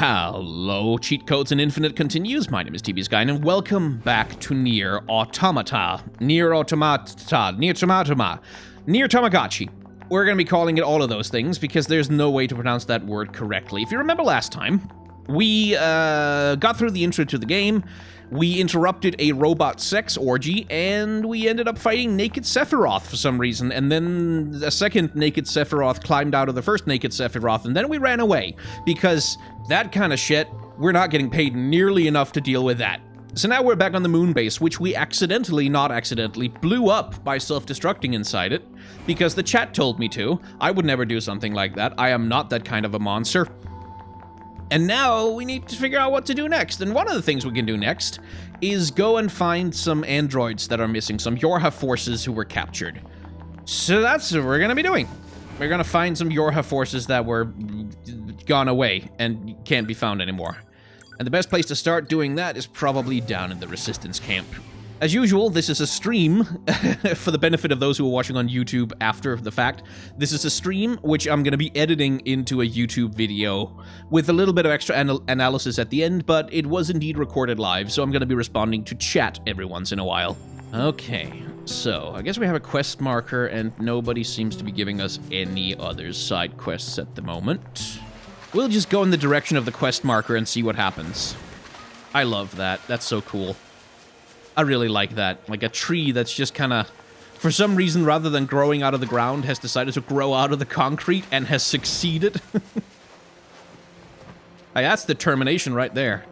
Hello, Cheat Codes and Infinite continues. My name is TBSky, and welcome back to NieR Automata. NieR Automata. NieR Tamagotchi. We're going to be calling it all of those things because there's no way to pronounce that word correctly. If you remember last time, we got through the intro to the game, we interrupted a robot sex orgy, and we ended up fighting Naked Sephiroth for some reason, and then a second Naked Sephiroth climbed out of the first Naked Sephiroth, and then we ran away, because that kind of shit, we're not getting paid nearly enough to deal with that. So now we're back on the moon base, which we not accidentally, blew up by self-destructing inside it, because the chat told me to. I would never do something like that. I am not that kind of a monster. And now we need to figure out what to do next. And one of the things we can do next is go and find some androids that are missing, some Yorha forces who were captured. So that's what we're going to be doing. We're going to find some Yorha forces that were gone away and can't be found anymore. And the best place to start doing that is probably down in the Resistance camp. As usual, this is a stream, for the benefit of those who are watching on YouTube after the fact. This is a stream which I'm going to be editing into a YouTube video with a little bit of extra analysis at the end, but it was indeed recorded live, so I'm going to be responding to chat every once in a while. Okay, so I guess we have a quest marker, and nobody seems to be giving us any other side quests at the moment. We'll just go in the direction of the quest marker and see what happens. I love that. That's so cool. I really like that. Like a tree that's just kind of, for some reason, rather than growing out of the ground, has decided to grow out of the concrete and has succeeded. Hey, that's determination right there.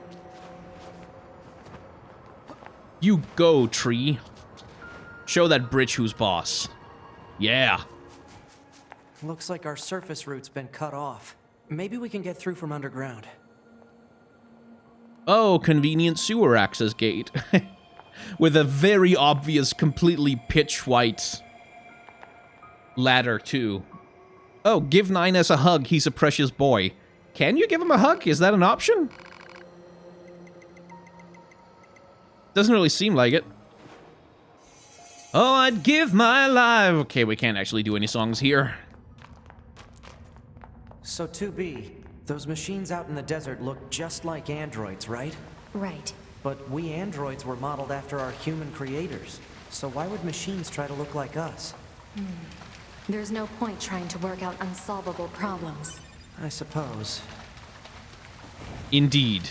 You go, tree. Show that bridge who's boss. Yeah. Looks like our surface route's been cut off. Maybe we can get through from underground. Oh, convenient sewer access gate. With a very obvious, completely pitch white ladder, too. Oh, give 9S a hug, he's a precious boy. Can you give him a hug? Is that an option? Doesn't really seem like it. Oh, I'd give my life. Okay, we can't actually do any songs here. So 2B, those machines out in the desert look just like androids, right? Right. But we androids were modeled after our human creators. So why would machines try to look like us? There's no point trying to work out unsolvable problems. I suppose. Indeed.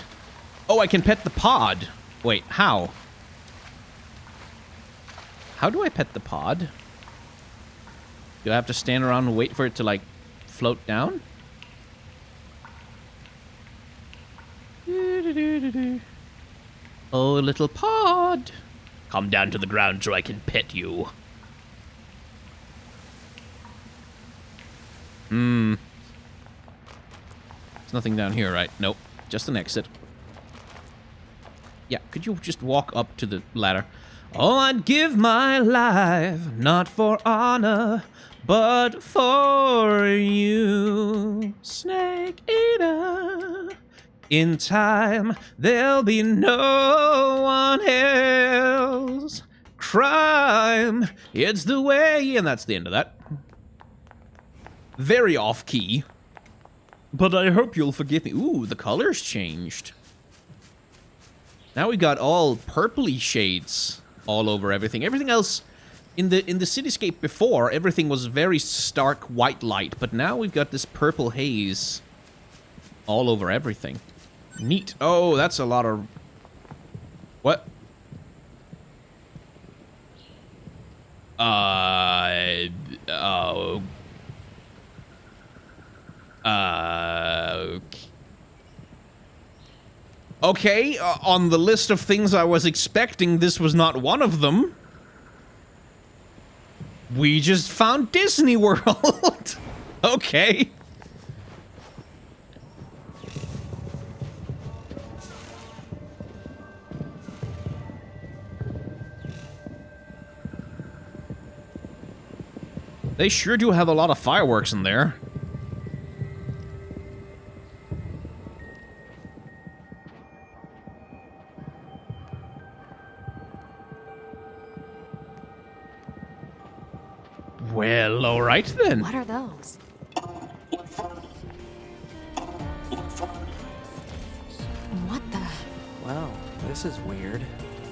Oh, I can pet the pod. Wait, how? How do I pet the pod? Do I have to stand around and wait for it to, like, float down? Oh, little pod. Come down to the ground so I can pet you. There's nothing down here, right? Nope. Just an exit. Yeah, could you just walk up to the ladder? Oh, I'd give my life, not for honor, but for you, Snake Eater. In time, there'll be no one else. Crime, it's the way. And that's the end of that. Very off-key. But I hope you'll forgive me. Ooh, the color's changed. Now we got all purpley shades all over everything. Everything else in the cityscape before, everything was very stark white light. But now we've got this purple haze all over everything. Neat. Oh, that's a lot of... What? Oh. Okay, on the list of things I was expecting, this was not one of them. We just found Disney World. Okay. They sure do have a lot of fireworks in there. Well, alright then. What are those? Well, this is weird.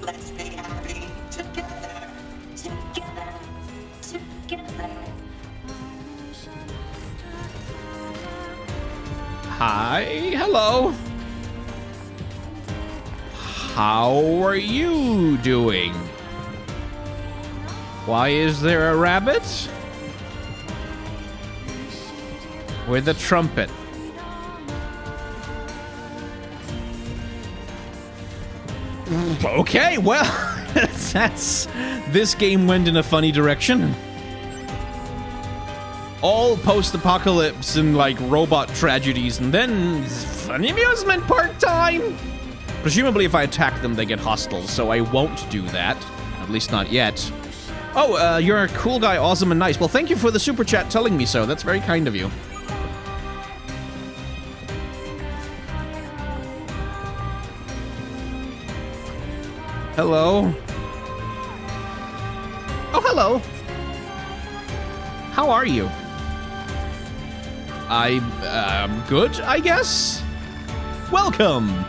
Let's be happy together, together, together. Hi, hello. How are you doing? Why is there a rabbit? With a trumpet. Okay, well, this game went in a funny direction. All post-apocalypse and, like, robot tragedies, and then funny amusement part-time! Presumably if I attack them, they get hostile, so I won't do that. At least not yet. Oh, you're a cool guy, awesome and nice. Well, thank you for the super chat telling me so. That's very kind of you. Hello. Oh, hello. How are you? I'm good, I guess? Welcome!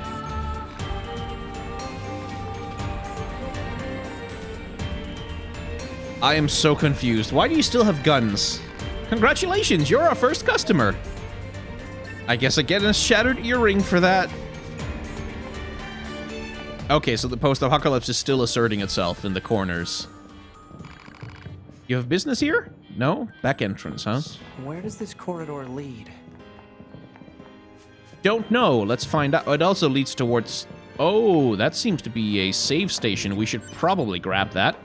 I am so confused. Why do you still have guns? Congratulations, you're our first customer. I guess I get a shattered earring for that. Okay, so the post-apocalypse is still asserting itself in the corners. You have business here? No? Back entrance, huh? Where does this corridor lead? Don't know. Let's find out. It also leads towards... Oh, that seems to be a save station. We should probably grab that.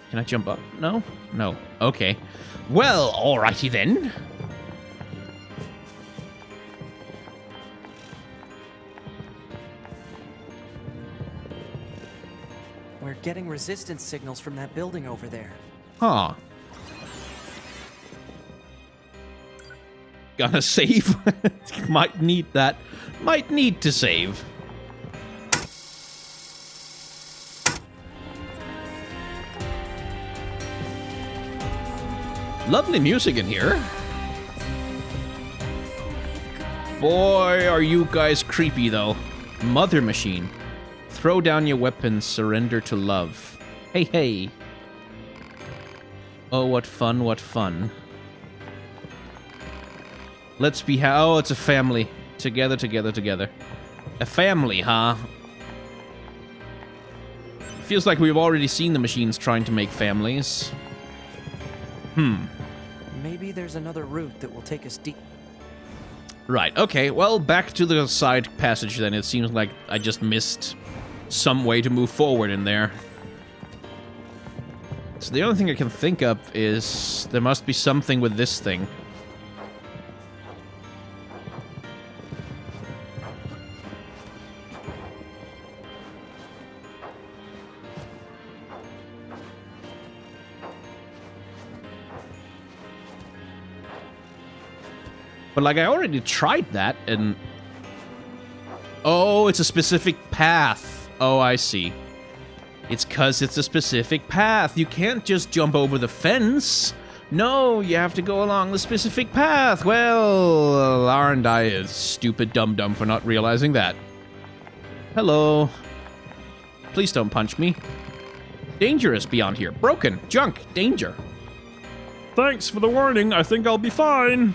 Can I jump up? No? No. Okay. Well, alrighty then. We're getting resistance signals from that building over there. Huh. Gonna save? Might need that. Might need to save. Lovely music in here. Boy, are you guys creepy, though. Mother machine. Throw down your weapons, surrender to love. Hey, hey. Oh, what fun, what fun. Let's be oh, it's a family. Together, together, together. A family, huh? Feels like we've already seen the machines trying to make families. Maybe there's another route that will take us deep. Right, okay, well, back to the side passage then. It seems like I just missed some way to move forward in there. So the only thing I can think of is there must be something with this thing. But, like, I already tried that, and... Oh, it's a specific path. Oh, I see. It's 'cause it's a specific path. You can't just jump over the fence. No, you have to go along the specific path. Well, aren't I a stupid dum-dum for not realizing that? Hello. Please don't punch me. Dangerous beyond here. Broken. Junk. Danger. Thanks for the warning. I think I'll be fine.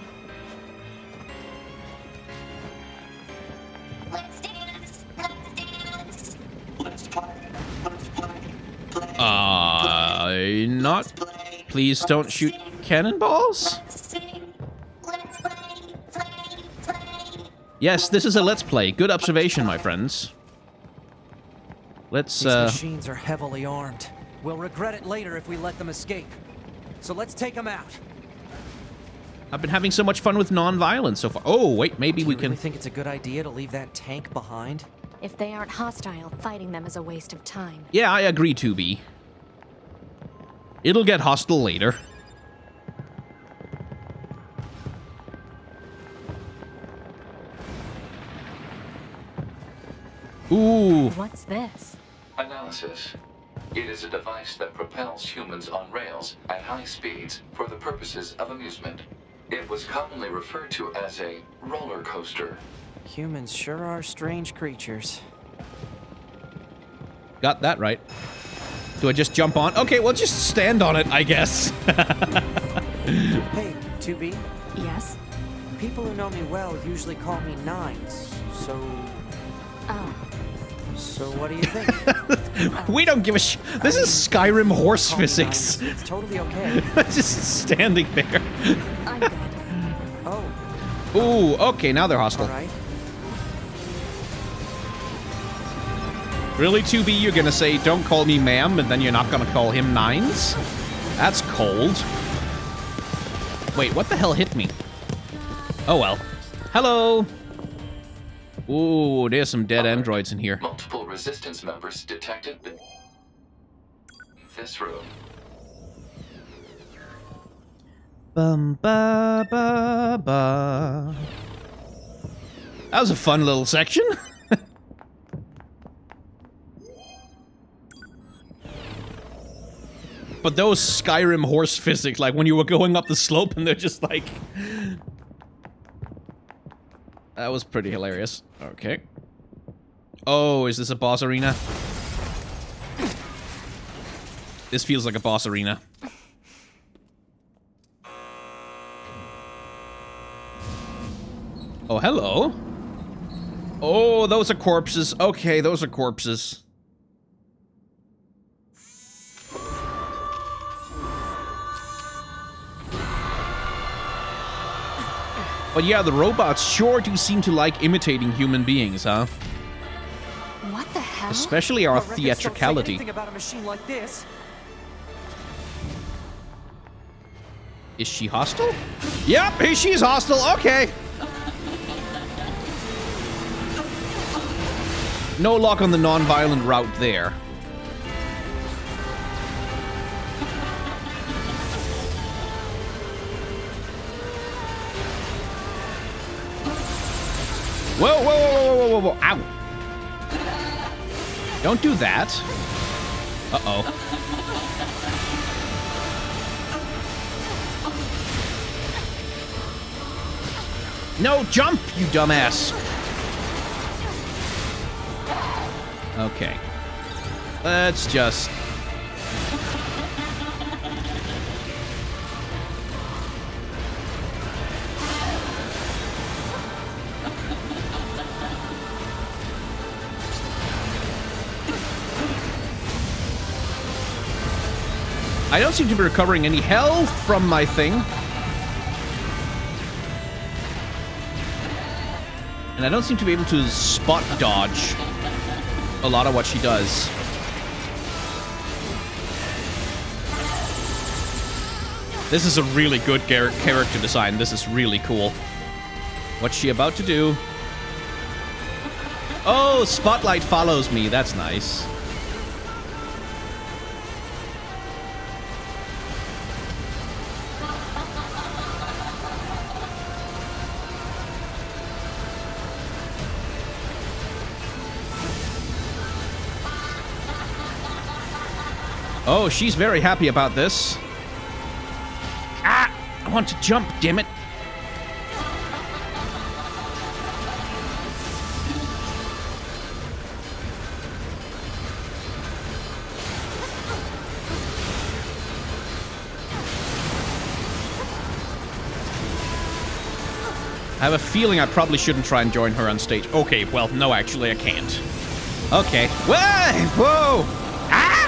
Let's dance, let's dance. Let's play, Not... play. Please don't shoot cannonballs? Let's sing, let's play. Yes, this is a let's play. Good observation, my friends. Let's, These machines are heavily armed. We'll regret it later if we let them escape. So let's take them out. I've been having so much fun with non-violence so far. Oh, wait, maybe we Do you can... really think it's a good idea to leave that tank behind? If they aren't hostile, fighting them is a waste of time. Yeah, I agree, 2B. It'll get hostile later. Ooh. What's this? Analysis. It is a device that propels humans on rails at high speeds for the purposes of amusement. It was commonly referred to as a roller coaster. Humans sure are strange creatures. Got that right. Do I just jump on? Okay, well, just stand on it, I guess. Hey, 2B, Yes? people who know me well usually call me Nines, so... Oh. So what do you think? We don't give a sh. This is Skyrim horse Call me physics. Nines. It's totally okay. Just standing there. I'm good. Oh, Ooh, okay, now they're hostile. alright. Really, 2B, you're gonna say, don't call me ma'am, and then you're not gonna call him Nines? That's cold. Wait, what the hell hit me? Oh well. Hello! Ooh, there's some dead androids in here. Multiple resistance members detected in this room. Bum ba ba ba. That was a fun little section. But those Skyrim horse physics, like when you were going up the slope and they're just like... That was pretty hilarious. Okay. Oh, is this a boss arena? This feels like a boss arena. Oh, hello. Oh, those are corpses. Okay, those are corpses. But yeah, the robots sure do seem to like imitating human beings, huh? What the hell? Especially our Records don't say theatricality. anything about a machine like this. Is she hostile? Yep, she's hostile. Okay. No luck on the non-violent route there. Whoa, whoa, whoa, whoa, whoa, whoa, whoa, ow. Don't do that. Uh-oh. No, jump, you dumbass. Okay. Let's just... I don't seem to be recovering any health from my thing. And I don't seem to be able to spot dodge a lot of what she does. This is a really good character design. This is really cool. What's she about to do? Oh, spotlight follows me. That's nice. Oh, she's very happy about this. Ah! I want to jump, damn it. I have a feeling I probably shouldn't try and join her on stage. Okay, well, no, actually, I can't. Okay. Whoa! Whoa! Ah!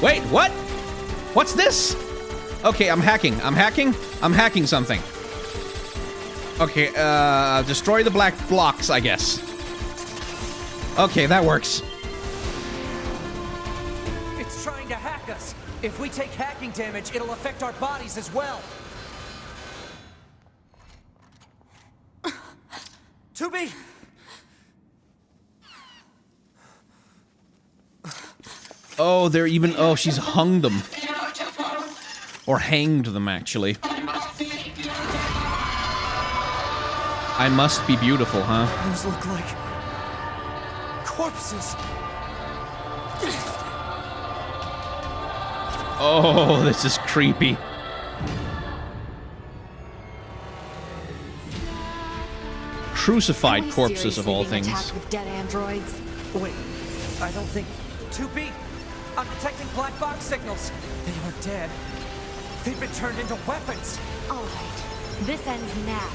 Wait, what? What's this? Okay, I'm hacking. I'm hacking something. Okay, destroy the black blocks, I guess. Okay, that works. It's trying to hack us. If we take hacking damage, it'll affect our bodies as well. 2B! Oh, they're even... Oh, she's hung them. Or hanged them, actually. I must be beautiful, huh? Those look like... corpses. Oh, this is creepy. crucified corpses of all things. Attacked with dead androids. Wait, I don't think... 2B! I'm detecting black box signals! They are dead. They've been turned into weapons! All right, this ends now.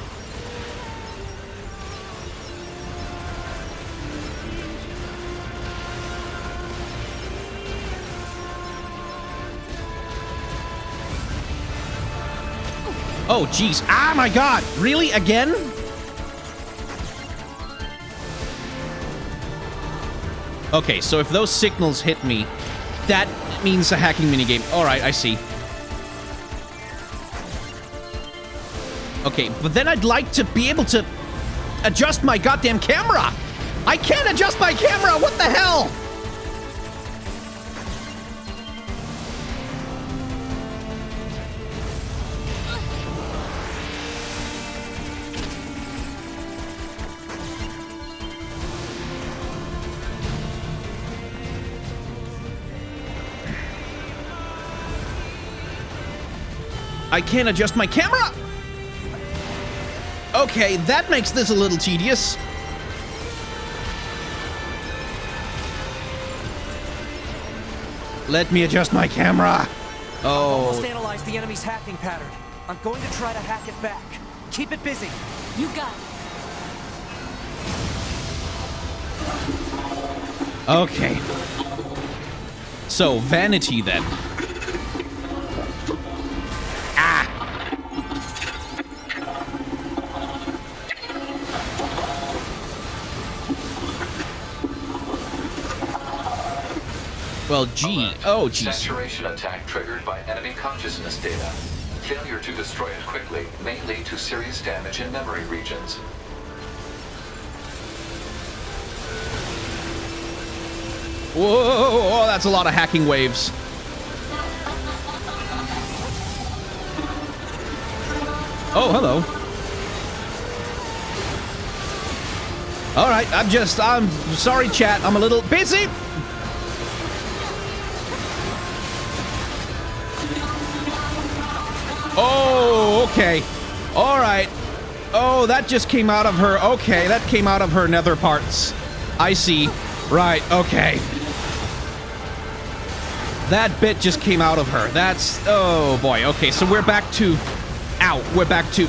Oh, jeez. Ah, my God. Really? Again? Okay, so if those signals hit me, that means a hacking minigame. All right, I see. Okay, but then I'd like to be able to adjust my goddamn camera. I can't adjust my camera. What the hell? I can't adjust my camera! Okay, that makes this a little tedious. Let me adjust my camera. Almost Oh, analyzed the enemy's hacking pattern. I'm going to try to hack it back. Keep it busy. You got it. okay. So, vanity then. Ah! Well, gee. Oh, geez. Saturation attack triggered by enemy consciousness data. Failure to destroy it quickly may lead to serious damage in memory regions. Whoa, that's a lot of hacking waves. Oh, hello. All right, I'm sorry, chat. I'm a little busy. Oh, okay. All right. Oh, that just came out of her. Okay, that came out of her nether parts. I see. Right, okay. That bit just came out of her. That's... Oh, boy. Okay, so we're back to... Ow. We're back to...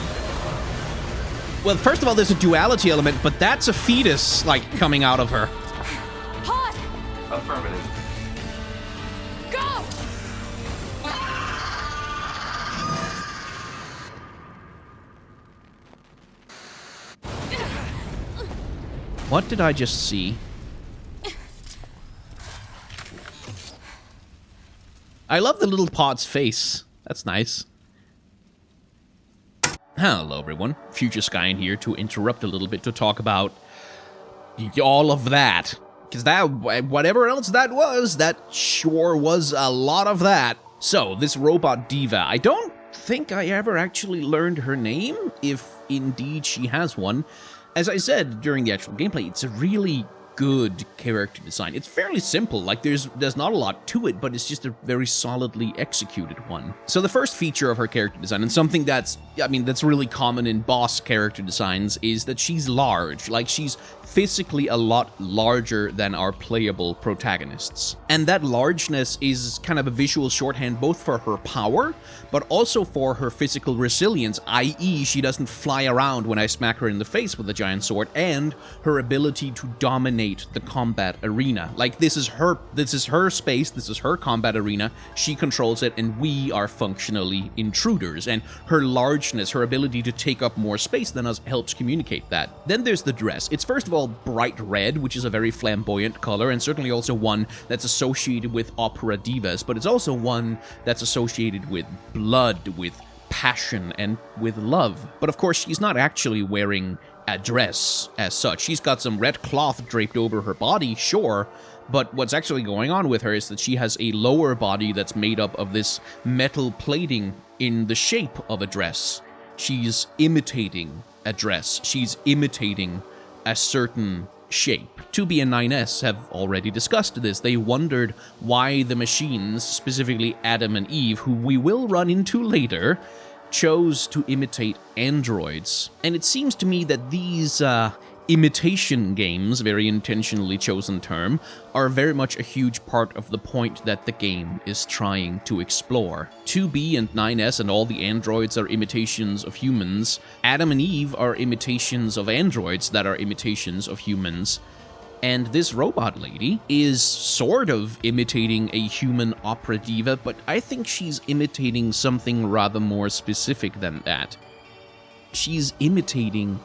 Well, first of all, there's a duality element, but that's a fetus, like, coming out of her. Hot! Affirmative. Go! What did I just see? I love the little pod's face. That's nice. Hello, everyone. Future Sky in here to interrupt a little bit to talk about all of that. Because that, whatever else that was, that sure was a lot of that. So, this robot Diva, I don't think I ever actually learned her name, if indeed she has one. As I said during the actual gameplay, it's a really good character design. It's fairly simple, like there's not a lot to it, but it's just a very solidly executed one. So the first feature of her character design, and something that's really common in boss character designs, is that she's large. Like, she's physically a lot larger than our playable protagonists. And that largeness is kind of a visual shorthand both for her power, but also for her physical resilience, i.e. she doesn't fly around when I smack her in the face with a giant sword, and her ability to dominate the combat arena. Like, this is her space, this is her combat arena, she controls it, and we are functionally intruders, and her largeness, her ability to take up more space than us helps communicate that. Then there's the dress. It's first of all bright red, which is a very flamboyant color, and certainly also one that's associated with opera divas, but it's also one that's associated with blood, with passion, and with love. But of course, she's not actually wearing a dress as such. She's got some red cloth draped over her body, sure, but what's actually going on with her is that she has a lower body that's made up of this metal plating in the shape of a dress. She's imitating a dress. She's imitating a certain shape. 2B and 9S have already discussed this. They wondered why the machines, specifically Adam and Eve, who we will run into later, chose to imitate androids. And it seems to me that these imitation games, very intentionally chosen term, are very much a huge part of the point that the game is trying to explore. 2B and 9S and all the androids are imitations of humans. Adam and Eve are imitations of androids that are imitations of humans. And this robot lady is sort of imitating a human opera diva, but I think she's imitating something rather more specific than that. She's imitating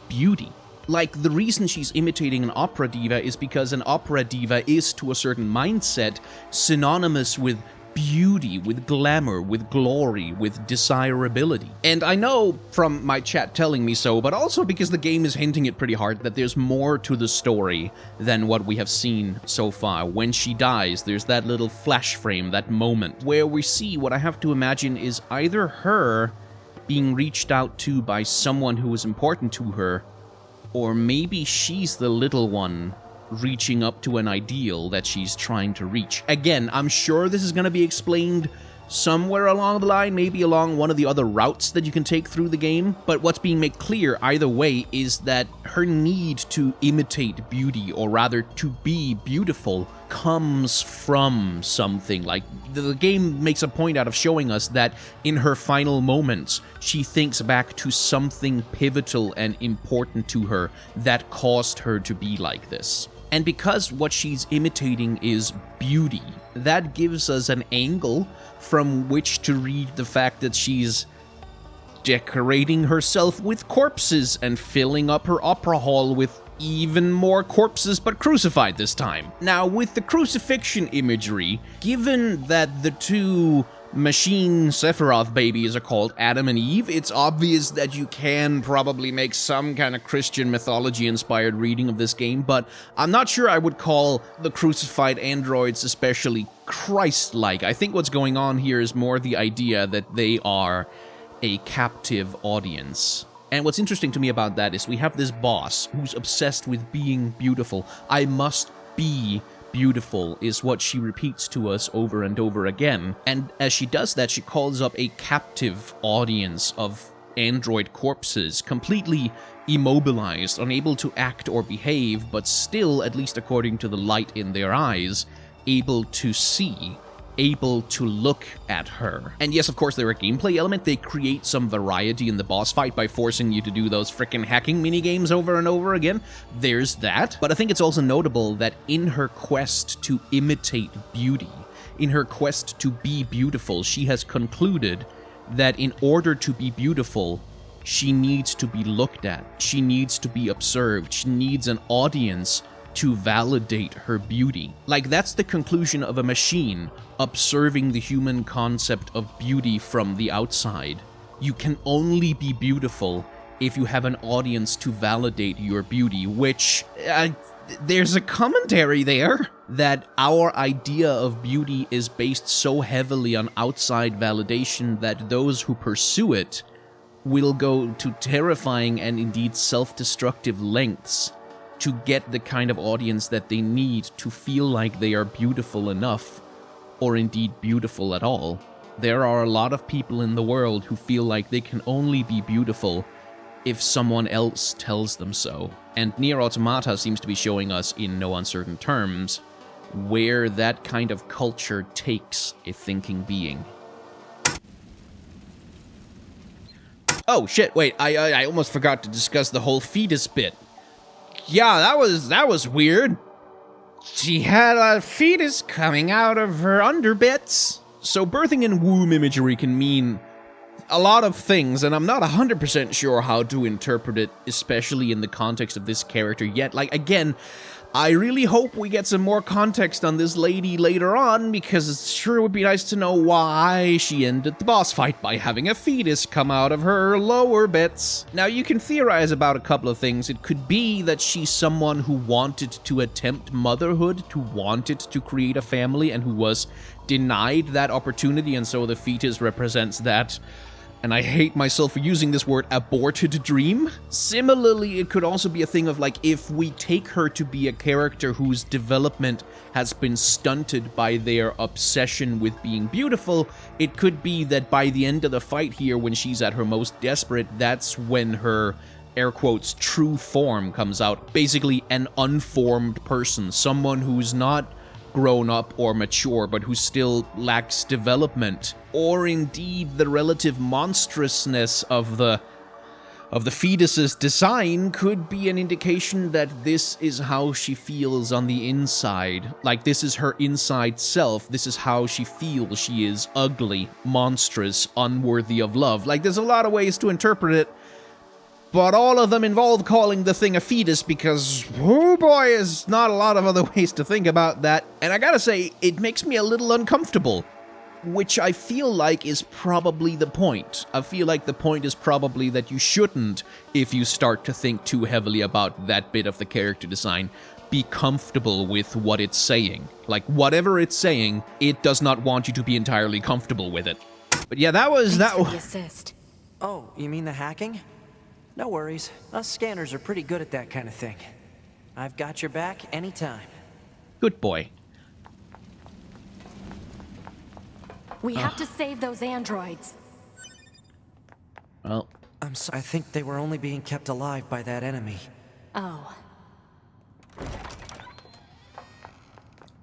beauty. Like, the reason she's imitating an opera diva is because an opera diva is, to a certain mindset, synonymous with beauty, with glamour, with glory, with desirability. And I know from my chat telling me so, but also because the game is hinting it pretty hard that there's more to the story than what we have seen so far. When she dies, there's that little flash frame, that moment, where we see what I have to imagine is either her being reached out to by someone who is important to her, or maybe she's the little one reaching up to an ideal that she's trying to reach. Again, I'm sure this is going to be explained somewhere along the line, maybe along one of the other routes that you can take through the game, but what's being made clear either way is that her need to imitate beauty, or rather to be beautiful, comes from something. Like, the game makes a point out of showing us that in her final moments, she thinks back to something pivotal and important to her that caused her to be like this. And because what she's imitating is beauty, that gives us an angle from which to read the fact that she's decorating herself with corpses and filling up her opera hall with even more corpses, but crucified this time. Now, with the crucifixion imagery, given that the two machine Sephiroth babies are called Adam and Eve, it's obvious that you can probably make some kind of Christian mythology-inspired reading of this game, but I'm not sure I would call the crucified androids especially Christ-like. I think what's going on here is more the idea that they are a captive audience. And what's interesting to me about that is we have this boss who's obsessed with being beautiful. I must be beautiful is what she repeats to us over and over again. And as she does that, she calls up a captive audience of android corpses, completely immobilized, unable to act or behave, but still, at least according to the light in their eyes, able to see, able to look at her. And yes, of course, they're a gameplay element. They create some variety in the boss fight by forcing you to do those frickin' hacking minigames over and over again. There's that. But I think it's also notable that in her quest to imitate beauty, in her quest to be beautiful, she has concluded that in order to be beautiful, she needs to be looked at. She needs to be observed. She needs an audience to validate her beauty. Like, that's the conclusion of a machine observing the human concept of beauty from the outside. You can only be beautiful if you have an audience to validate your beauty, which, there's a commentary there that our idea of beauty is based so heavily on outside validation that those who pursue it will go to terrifying and indeed self-destructive lengths to get the kind of audience that they need to feel like they are beautiful enough, or indeed beautiful at all. There are a lot of people in the world who feel like they can only be beautiful if someone else tells them so. And NieR Automata seems to be showing us, in no uncertain terms, where that kind of culture takes a thinking being. Oh shit, wait, I almost forgot to discuss the whole fetus bit. Yeah, that was weird. She had a fetus coming out of her underbits. So birthing in womb imagery can mean a lot of things, and I'm not 100% sure how to interpret it, especially in the context of this character yet. Like, again, I really hope we get some more context on this lady later on, because it sure would be nice to know why she ended the boss fight by having a fetus come out of her lower bits. Now, you can theorize about a couple of things. It could be that she's someone who wanted to attempt motherhood, who wanted to create a family, and who was denied that opportunity, and so the fetus represents that and I hate myself for using this word, aborted dream. Similarly, it could also be a thing of like, if we take her to be a character whose development has been stunted by their obsession with being beautiful, it could be that by the end of the fight here, when she's at her most desperate, that's when her, air quotes, true form comes out. Basically, an unformed person, someone who's not grown up or mature, but who still lacks development, or indeed the relative monstrousness of the fetus's design could be an indication that this is how she feels on the inside. Like, this is her inside self. This is how she feels. She is ugly, monstrous, unworthy of love. Like, there's a lot of ways to interpret it, but all of them involve calling the thing a fetus because, oh boy, is not a lot of other ways to think about that. And I gotta say, it makes me a little uncomfortable, which I feel like is probably the point. I feel like the point is probably that you shouldn't, if you start to think too heavily about that bit of the character design, be comfortable with what it's saying. Like, whatever it's saying, it does not want you to be entirely comfortable with it. But yeah, that was... Thanks for the assist. Oh, you mean the hacking? No worries. Us scanners are pretty good at that kind of thing. I've got your back anytime. Good boy. We have to save those androids. Well, I'm sorry. I think they were only being kept alive by that enemy. Oh.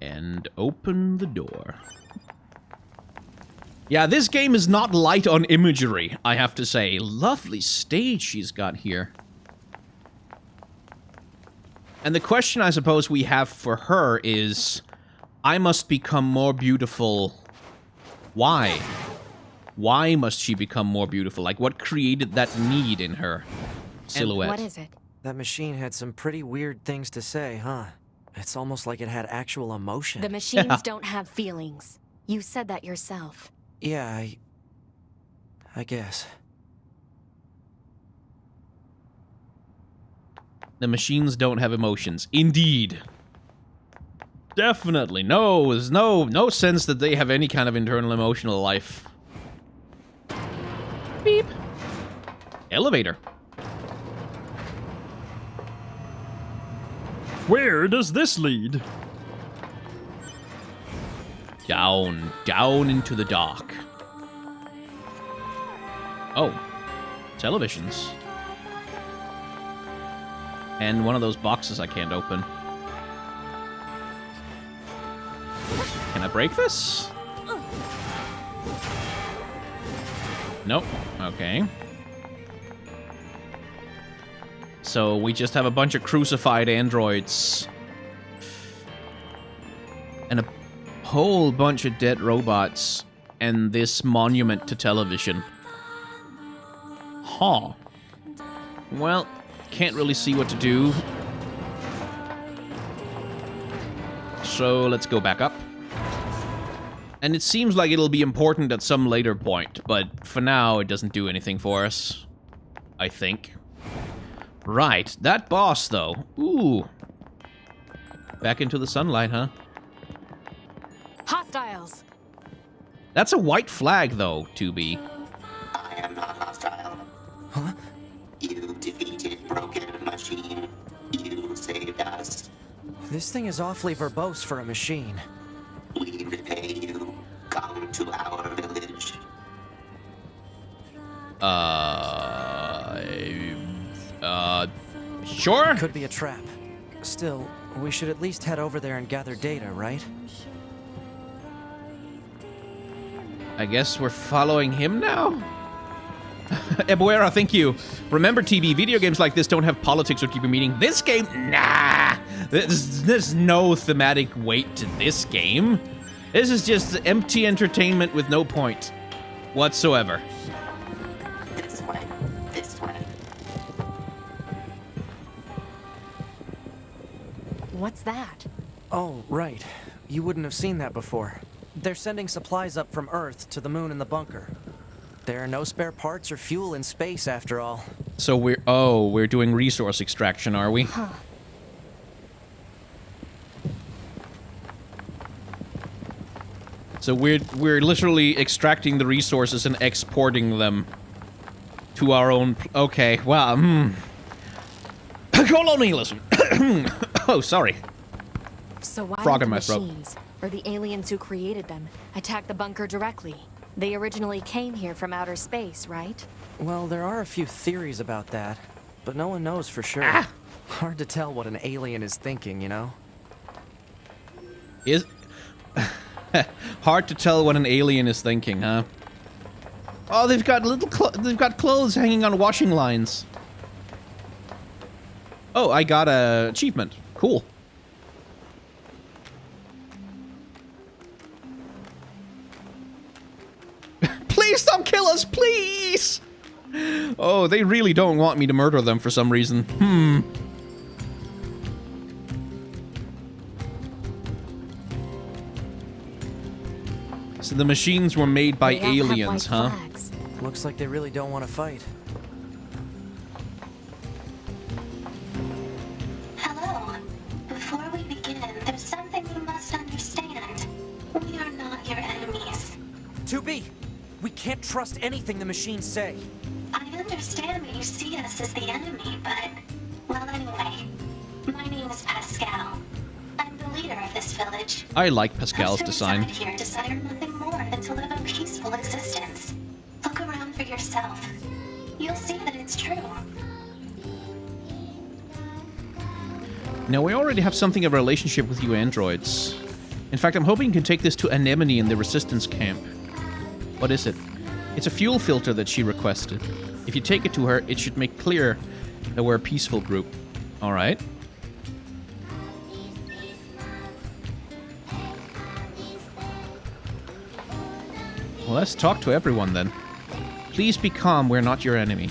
and open the door. Yeah, this game is not light on imagery, I have to say. Lovely stage she's got here. And the question I suppose we have for her is, I must become more beautiful. Why? Why must she become more beautiful? Like, what created that need in her silhouette? What is it? That machine had some pretty weird things to say, huh? It's almost like it had actual emotion. The machines don't have feelings. You said that yourself. Yeah, I guess. The machines don't have emotions. Indeed. Definitely. No, there's no sense that they have any kind of internal emotional life. Beep. Elevator. Where does this lead? Down into the dark. Oh. Televisions. And one of those boxes I can't open. Can I break this? Nope. Okay. So we just have a bunch of crucified androids. And a whole bunch of dead robots. And this monument to television. Huh. Well, can't really see what to do. So let's go back up. And it seems like it'll be important at some later point, but for now it doesn't do anything for us. I think. Right, that boss though. Ooh. Back into the sunlight, huh? Hostiles! That's a white flag though, 2B. I am not hostile. Huh? You defeated Broken Machine. You saved us. This thing is awfully verbose for a machine. We repay you. Come to our village. Sure? Could be a trap. Still, we should at least head over there and gather data, right? I guess we're following him now? Ebuera, thank you. Remember, TV, video games like this don't have politics or keep a meaning. This game, nah! There's no thematic weight to this game. This is just empty entertainment with no point whatsoever. This way. This way. What's that? Oh, right. You wouldn't have seen that before. They're sending supplies up from Earth to the moon and the bunker. There are no spare parts or fuel in space, after all. So we're doing resource extraction, are we? Huh. So we're literally extracting the resources and exporting them To our own... Okay, well, colonialism. Oh, sorry. So why Frog did in the my throat. machines, or the aliens who created them, attack the bunker directly? They originally came here from outer space, right? Well, there are a few theories about that, but no one knows for sure. Ah. Hard to tell what an alien is thinking, you know? Is... Hard to tell what an alien is thinking, huh? Oh, they've got they've got clothes hanging on washing lines. Oh, I got a achievement. Cool. Please don't kill us, please! Oh, they really don't want me to murder them for some reason. So the machines were made by They all have aliens, white huh? flags. Looks like they really don't want to fight. Hello. Before we begin, there's something you must understand. We are not your enemies. 2B! We can't trust anything the machines say. I understand that you see us as the enemy, but... Well, anyway. My name is Pascal. I'm the leader of this village. I like Pascal's Those who design. reside here desire nothing more than to live a peaceful existence. Look around for yourself. You'll see that it's true. Now, we already have something of a relationship with you androids. In fact, I'm hoping you can take this to Anemone in the Resistance camp. What is it? It's a fuel filter that she requested. If you take it to her, it should make clear that we're a peaceful group. Alright. Well, let's talk to everyone then. Please be calm, we're not your enemy.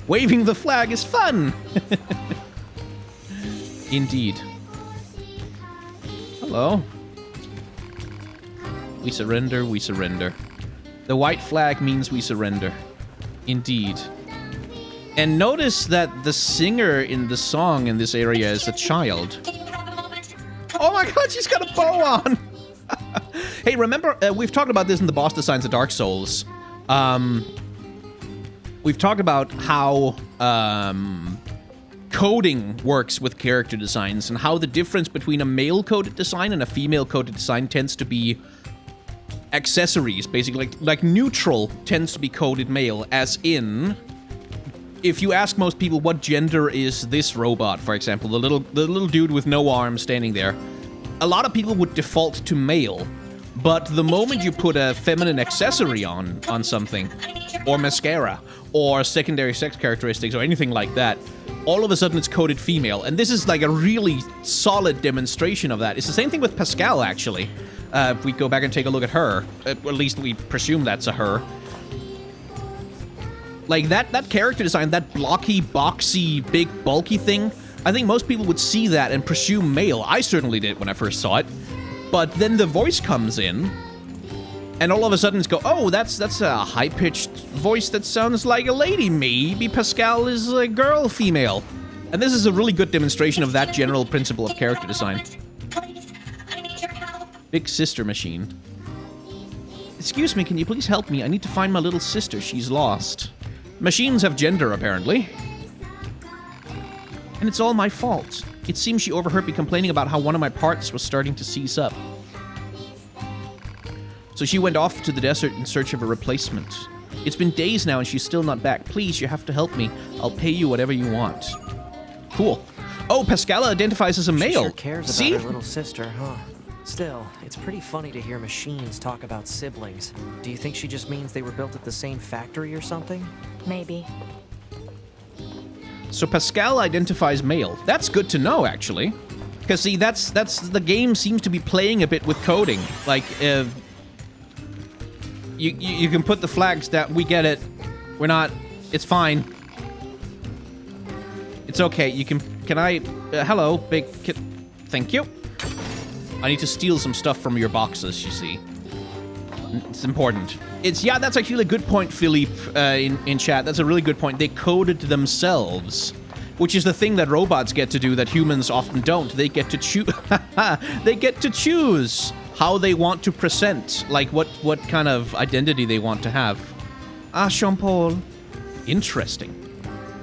Waving the flag is fun! Indeed. Hello. We surrender, we surrender. The white flag means we surrender. Indeed. And notice that the singer in the song in this area is a child. Do you have a moment? Oh my god, she's got a bow on! Hey, remember, we've talked about this in the boss designs of Dark Souls. We've talked about how coding works with character designs and how the difference between a male-coded design and a female-coded design tends to be accessories, basically. Like neutral tends to be coded male, as in... If you ask most people what gender is this robot, for example, the little dude with no arms standing there, a lot of people would default to male. But the moment you put a feminine accessory on something, or mascara, or secondary sex characteristics, or anything like that, all of a sudden it's coded female. And this is like a really solid demonstration of that. It's the same thing with Pascal, actually. If we go back and take a look at her, at least we presume that's a her. Like, that character design, that blocky, boxy, big, bulky thing, I think most people would see that and presume male. I certainly did when I first saw it. But then the voice comes in, and all of a sudden it's go, oh, that's a high-pitched voice that sounds like a lady. Maybe Pascal is a girl, female. And this is a really good demonstration of that general principle of character design. Please, I need your help. Big sister machine. Excuse me, can you please help me? I need to find my little sister. She's lost. Machines have gender, apparently. And it's all my fault. It seems she overheard me complaining about how one of my parts was starting to seize up. So she went off to the desert in search of a replacement. It's been days now and she's still not back. Please, you have to help me. I'll pay you whatever you want. Cool. Oh, Pascal identifies as a male. She sure cares See? about her little sister, huh? Still, it's pretty funny to hear machines talk about siblings. Do you think she just means they were built at the same factory or something? Maybe. So Pascal identifies male. That's good to know, actually. Because, see, that's the game seems to be playing a bit with coding. Like, you can put the flags down. We get it. We're not... It's fine. It's okay. You can I... hello, big... Thank you. I need to steal some stuff from your boxes, you see. It's important. Yeah, that's actually a good point, Philippe, in chat. That's a really good point. They coded themselves, which is the thing that robots get to do that humans often don't. They get to choose. They get to choose how they want to present, like what kind of identity they want to have. Ah, Jean-Paul. Interesting.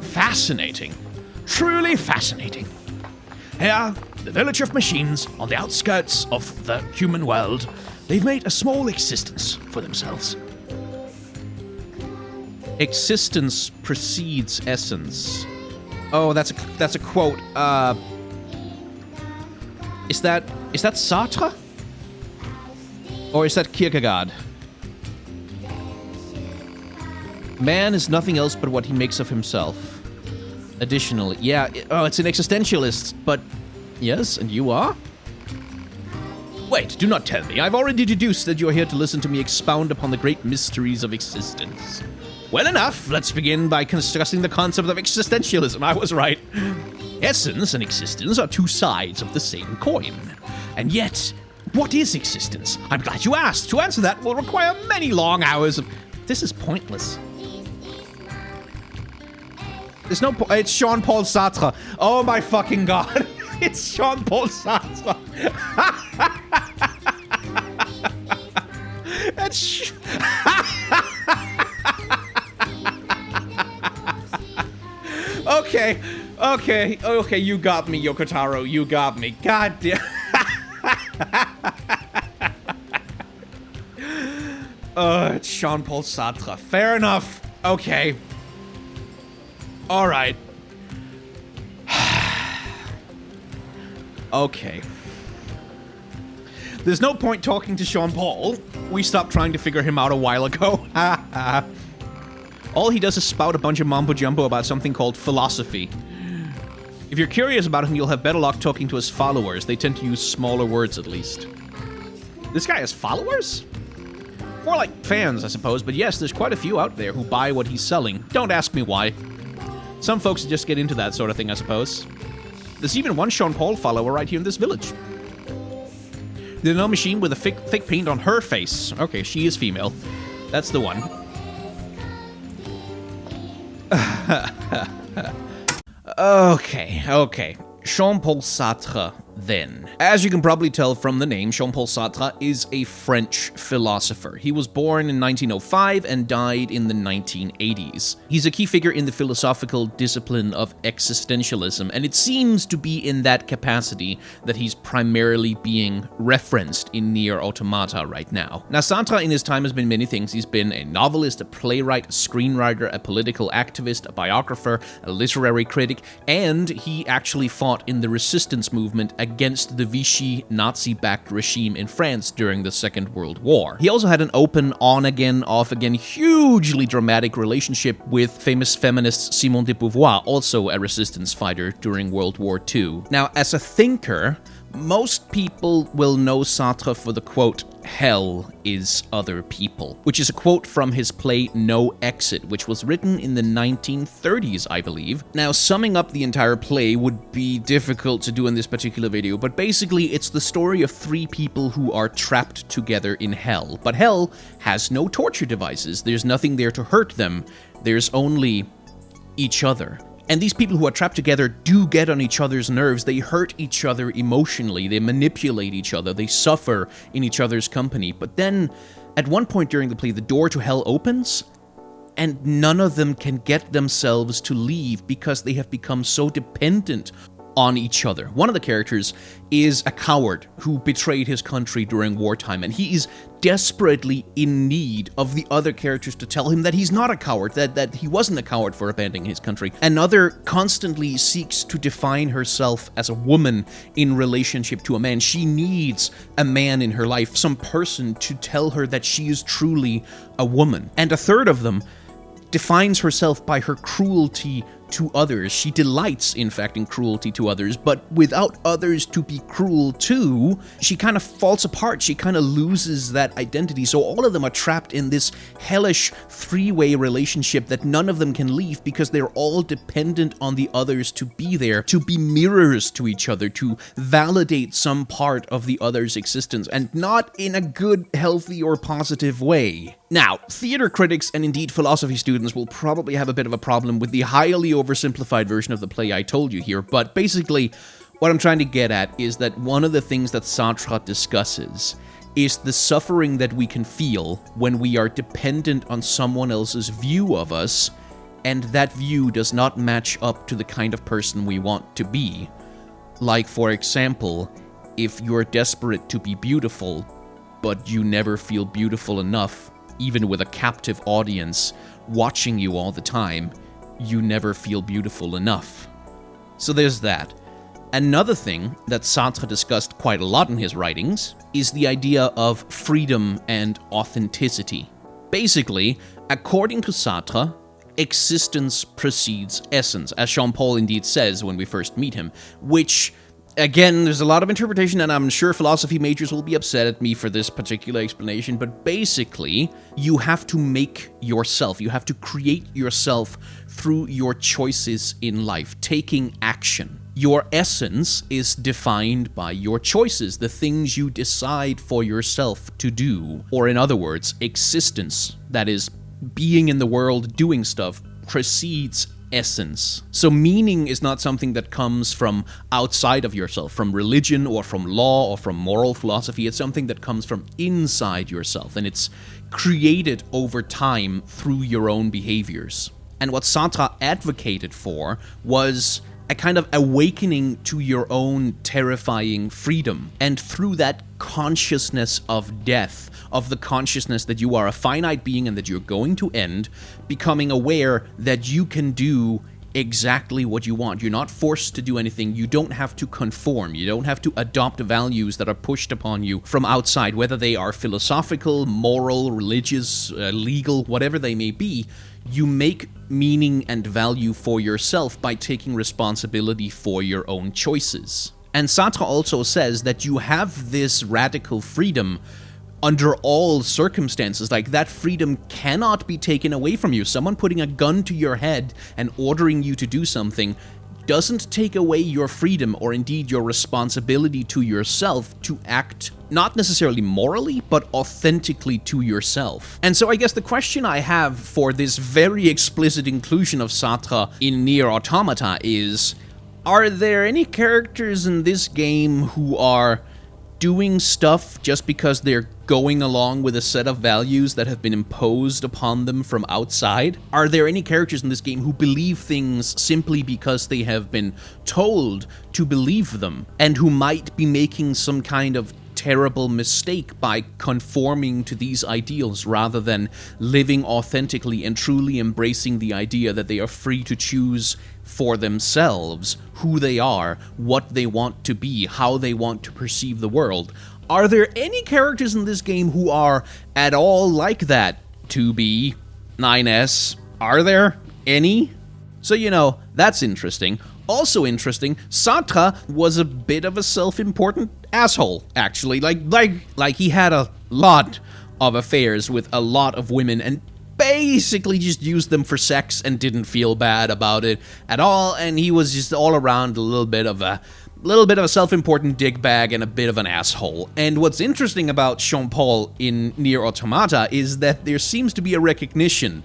Fascinating. Truly fascinating. Here, the village of machines on the outskirts of the human world, they've made a small existence for themselves. Existence precedes essence. Oh, that's a quote. Is that Sartre? Or is that Kierkegaard? Man is nothing else but what he makes of himself. Additionally, yeah, it's an existentialist, but yes, and you are? Wait, do not tell me. I've already deduced that you are here to listen to me expound upon the great mysteries of existence. Well enough, let's begin by discussing the concept of existentialism. I was right. Essence and existence are two sides of the same coin. And yet, what is existence? I'm glad you asked. To answer that will require many long hours of... This is pointless. There's no point. It's Jean-Paul Sartre. Oh my fucking god. It's Jean-Paul Sartre. That's... Okay, you got me, Yokotaro, you got me. God damn. It's Jean-Paul Sartre. Fair enough. Okay. Alright. Okay. There's no point talking to Jean-Paul. We stopped trying to figure him out a while ago. All he does is spout a bunch of mambo-jumbo about something called philosophy. If you're curious about him, you'll have better luck talking to his followers. They tend to use smaller words, at least. This guy has followers? More like fans, I suppose, but yes, there's quite a few out there who buy what he's selling. Don't ask me why. Some folks just get into that sort of thing, I suppose. There's even one Jean-Paul follower right here in this village. The no machine with a thick paint on her face. Okay, she is female. That's the one. Okay. Jean-Paul Sartre, then. As you can probably tell from the name, Jean-Paul Sartre is a French philosopher. He was born in 1905 and died in the 1980s. He's a key figure in the philosophical discipline of existentialism, and it seems to be in that capacity that he's primarily being referenced in NieR Automata right now. Now, Sartre in his time has been many things. He's been a novelist, a playwright, a screenwriter, a political activist, a biographer, a literary critic, and he actually fought in the resistance movement against the Vichy Nazi-backed regime in France during the Second World War. He also had an open, on-again, off-again, hugely dramatic relationship with famous feminist Simone de Beauvoir, also a resistance fighter during World War II. Now, as a thinker, most people will know Sartre for the quote, "Hell is other people," which is a quote from his play No Exit, which was written in the 1930s, I believe. Now, summing up the entire play would be difficult to do in this particular video, but basically it's the story of three people who are trapped together in hell. But hell has no torture devices. There's nothing there to hurt them. There's only each other. And these people who are trapped together do get on each other's nerves. They hurt each other emotionally. They manipulate each other. They suffer in each other's company. But then, at one point during the play, the door to hell opens, and none of them can get themselves to leave because they have become so dependent on each other. One of the characters is a coward who betrayed his country during wartime, and he is desperately in need of the other characters to tell him that he's not a coward, that he wasn't a coward for abandoning his country. Another constantly seeks to define herself as a woman in relationship to a man. She needs a man in her life, some person to tell her that she is truly a woman. And a third of them defines herself by her cruelty to others. She delights, in fact, in cruelty to others, but without others to be cruel to, she kind of falls apart. She kind of loses that identity. So all of them are trapped in this hellish three-way relationship that none of them can leave because they're all dependent on the others to be there, to be mirrors to each other, to validate some part of the other's existence, and not in a good, healthy, or positive way. Now, theater critics and indeed philosophy students will probably have a bit of a problem with the highly oversimplified version of the play I told you here, but basically, what I'm trying to get at is that one of the things that Sartre discusses is the suffering that we can feel when we are dependent on someone else's view of us, and that view does not match up to the kind of person we want to be. Like, for example, if you're desperate to be beautiful, but you never feel beautiful enough, even with a captive audience watching you all the time, you never feel beautiful enough. So there's that. Another thing that Sartre discussed quite a lot in his writings is the idea of freedom and authenticity. Basically, according to Sartre, existence precedes essence, as Jean-Paul indeed says when we first meet him, which, again, there's a lot of interpretation, and I'm sure philosophy majors will be upset at me for this particular explanation, but basically, you have to make yourself, you have to create yourself through your choices in life, taking action. Your essence is defined by your choices, the things you decide for yourself to do. Or in other words, existence, that is, being in the world, doing stuff, precedes essence. So meaning is not something that comes from outside of yourself, from religion or from law or from moral philosophy. It's something that comes from inside yourself, and it's created over time through your own behaviors. And what Sartre advocated for was a kind of awakening to your own terrifying freedom. And through that consciousness of death, of the consciousness that you are a finite being and that you're going to end, becoming aware that you can do exactly what you want. You're not forced to do anything. You don't have to conform. You don't have to adopt values that are pushed upon you from outside, whether they are philosophical, moral, religious, legal, whatever they may be. You make meaning and value for yourself by taking responsibility for your own choices. And Sartre also says that you have this radical freedom under all circumstances. Like, that freedom cannot be taken away from you. Someone putting a gun to your head and ordering you to do something doesn't take away your freedom or indeed your responsibility to yourself to act not necessarily morally, but authentically to yourself. And so I guess the question I have for this very explicit inclusion of Sartre in NieR Automata is, are there any characters in this game who are doing stuff just because they're going along with a set of values that have been imposed upon them from outside? Are there any characters in this game who believe things simply because they have been told to believe them, and who might be making some kind of terrible mistake by conforming to these ideals rather than living authentically and truly embracing the idea that they are free to choose for themselves who they are, what they want to be, how they want to perceive the world? Are there any characters in this game who are at all like that? 2B, 9S, are there any? So, you know, that's interesting. Also interesting, Sartre was a bit of a self-important asshole, actually. Like he had a lot of affairs with a lot of women and basically just used them for sex and didn't feel bad about it at all, and he was just all around a little bit of a self-important dickbag and a bit of an asshole. And what's interesting about Jean-Paul in NieR Automata is that there seems to be a recognition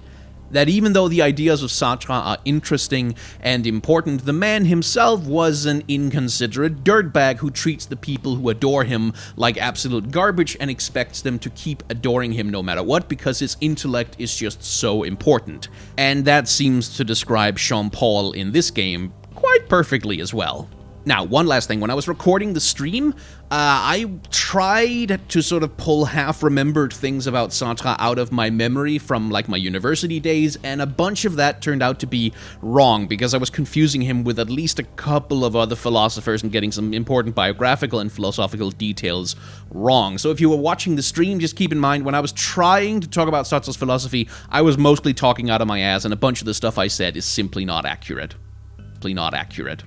that even though the ideas of Sartre are interesting and important, the man himself was an inconsiderate dirtbag who treats the people who adore him like absolute garbage and expects them to keep adoring him no matter what, because his intellect is just so important. And that seems to describe Jean-Paul in this game quite perfectly as well. Now, one last thing. When I was recording the stream, I tried to sort of pull half-remembered things about Sartre out of my memory from, like, my university days, and a bunch of that turned out to be wrong, because I was confusing him with at least a couple of other philosophers and getting some important biographical and philosophical details wrong. So if you were watching the stream, just keep in mind, when I was trying to talk about Sartre's philosophy, I was mostly talking out of my ass, and a bunch of the stuff I said is simply not accurate. Simply not accurate.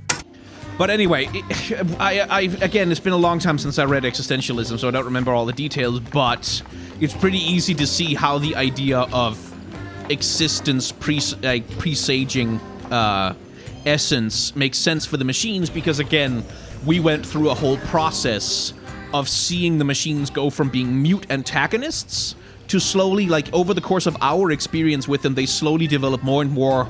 But anyway, again, it's been a long time since I read Existentialism, so I don't remember all the details, but it's pretty easy to see how the idea of existence presaging essence makes sense for the machines, because, again, we went through a whole process of seeing the machines go from being mute antagonists to slowly, like, over the course of our experience with them, they slowly develop more and more.